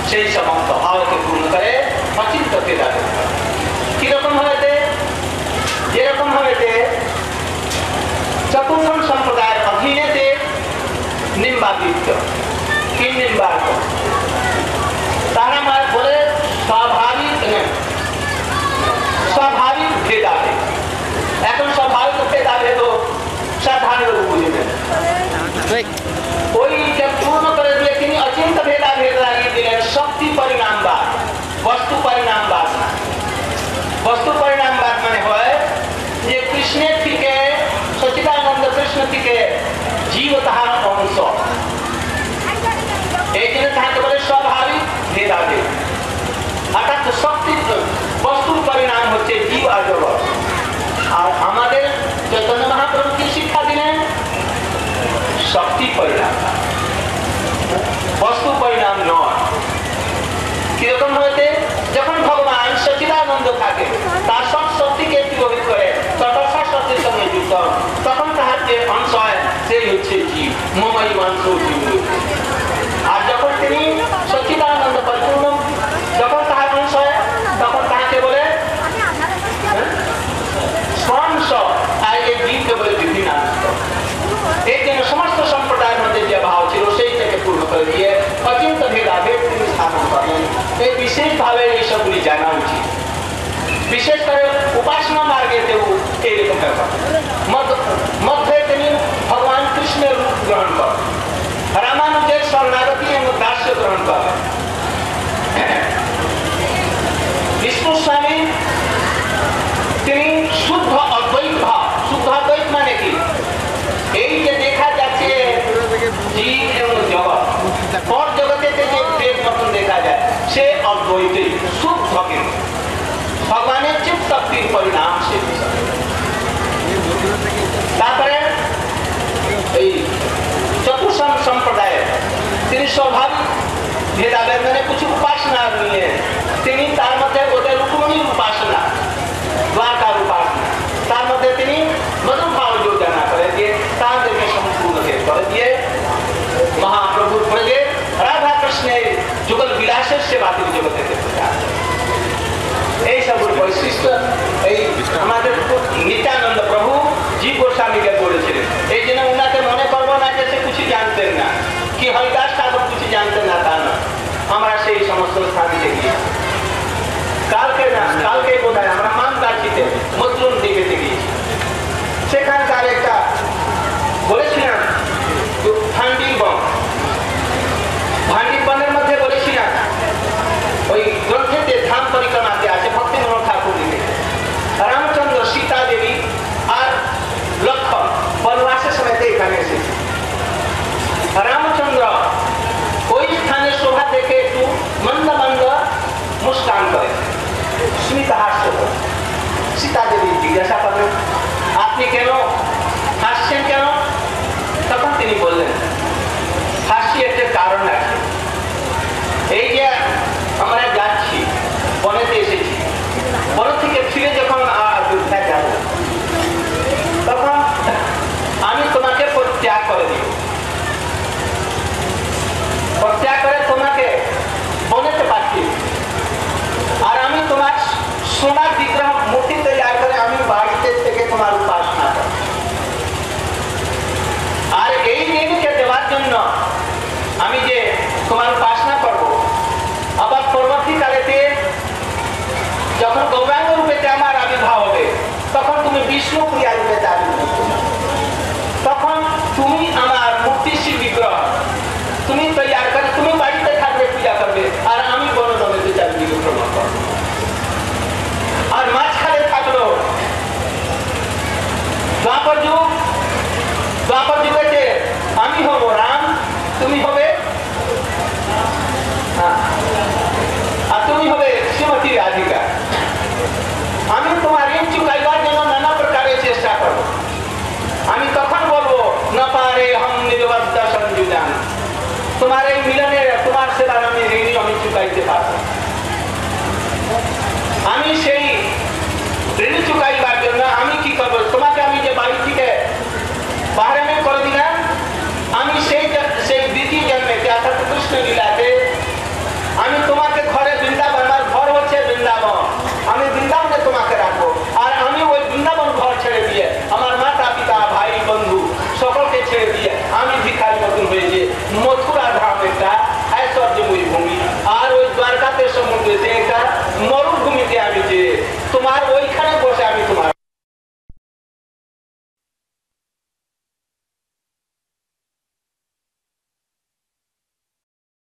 সেই সমস্ত ভাবকে পূর্ণ করে অচিন্তকে भेदाभेद अर्थात शक्ति वस्तुर परिणाम হচ্ছে জীব আর জগৎ। আর আমাদের চৈতন্য মহাপ্রভু কি শিক্ষা দিলেন? শক্তি পরিণাম, বস্তু পরিণাম নয়। কিরকম হয়েছে? যখন ভগবান সচিদানন্দ থাকে তার সব শক্তিকে তিরোহিত করে তটস্থ শক্তির সঙ্গে যুক্ত, তখন তাহার যে অংশ হয় সেই হচ্ছে জীব, মমই অংশ জীব। আর যখন তিনি সচিদানন্দ পরিপূর্ণ যখন তাহার অংশ হয় তখন তাহাকে বলে স্বংশ, আর এই জীবকে বলে বিভিন্ন অংশ। এই জন্য সমস্ত সম্প্রদায়ের মধ্যে যে ভাব ছিল সেইটাকে পূর্ণ করে দিয়ে অচিন্ত ভেদাভেদ তিনি স্থাপন করেন। এই বিশেষভাবে এইসবগুলি জানা উচিত, বিশেষ করে উপাসনা মার্গেতেও এইরকম ব্যাপার। মধ্যে তিনি ভগবান কৃষ্ণের রূপ গ্রহণ করেন, রামানুজের শরণাগতি এবং দাস্য গ্রহণ করেন। বিষ্ণু স্বামী তিনি শুদ্ধ অদ্বৈত ভাব, শুদ্ধ অদ্বৈত মানে কি? এই যে দেখা যাচ্ছে জীব এবং জগৎ, পর জগতে যে প্রেম মতন দেখা যায় সে অদ্বৈতই, শুদ্ধ কিন্তু ভগবানের চিৎ শক্তির পরিণাম সে। তারপরে এই চতুর্থ সম্প্রদায়ে তিনি স্বাভাবিক ভেদাভেদ মানে কিছু উপাসনা নিয়ে তিনি তার মধ্যে ওদের রুক্মিণীর উপাসনা, দ্বারকার উপাসনা, তার মধ্যে তিনি মধুভাব যোজনা করে দিয়ে তাদেরকে সম্পূর্ণ করে দিয়ে মহাপ্রভুর প্রজে রাধা কৃষ্ণের যুগল বিলাসের সেবা তিনি জগতে এই সব বৈশিষ্ট্য এই আমাদের নিত্যানন্দ প্রভু জীব গোস্বামীকে বলেছিলেন। এই জন্য উনাকে মনে করবো না যে সে কিছু জানতেন না, কি হরিদাস ঠাকুর কিছু জানতেন না তা না। আমরা সেই সমস্ত স্থানে গিয়েছি, কালকে বোধ হয় আমরা মানকাঠিতে মজলুম দিকে গিয়েছি। সেখানকার একটা বলেছিলাম ভান্ডিবনের মধ্যে বলেছিলাম ওই গ্রন্থেতে ধাম পরিক্রমাতে আছে ভক্তি মনোহর ঠাকুর লিখে রামচন্দ্র, সীতা দেবী আর লক্ষণ বনবাসের সময়তে এখানে এসেছে। রামচন্দ্র ওই স্থানে শোভা দেখে একটু মন্দ মন্দ মুস্কান করে, স্মিত হাস্য করে। সীতা দেবী জিজ্ঞাসা করলেন, আপনি কেন হাসছেন কেন? তখন তিনি বললেন, হাসি একটা কারণ আছে। এই যে আমরা যাচ্ছি, বনেতে এসেছি, বন থেকে ফিরে যখন অযোধ্যা যাব তখন আমি তোমাকে পরিত্যাগ করে দিব, পরিত্যাগ করে তোমাকে বনেতে পাঠিয়ে, আর আমি তোমার সোনার বিগ্রহ মূর্তি তৈরি করে আমি বাড়িতে থেকে তোমার উপাসনা করব। আর এই দেবীকে দেওয়ার জন্য আমি যে তোমার উপাসনা করব, আবার পরবর্তীকালেতে যখন গৌরাঙ্গ রূপেতে আমার আবির্ভাব হবে তখন তুমি বিষ্ণু প্রিয়া রূপেতে আবির্ভাব করবে, তখন তুমি আমার মূর্তিশীল বিগ্রহ তুমি তৈরি করে তুমি বাড়িতে থাকবে, পূজা করবে, আর আমি বনজগতে চারিদিকে ভ্রমণ করবো। আর মাঝখানে থাকলো দ্বাপর যুগ, দ্বাপর যুগেতে আমি হব রাম, তুমি হবে আর তুমি হবে শ্রীমতী রাধিকা। আমি তোমার ঋণ চুকাইবার জন্য নানা প্রকারের চেষ্টা করব। আমি তখন বলবো না পারে হম নির্বদ্ধ সংযুজান, তোমার এই মিলনের তোমার সেবার আমি ঋণ আমি চুকাইতে পারবো। আমি সেই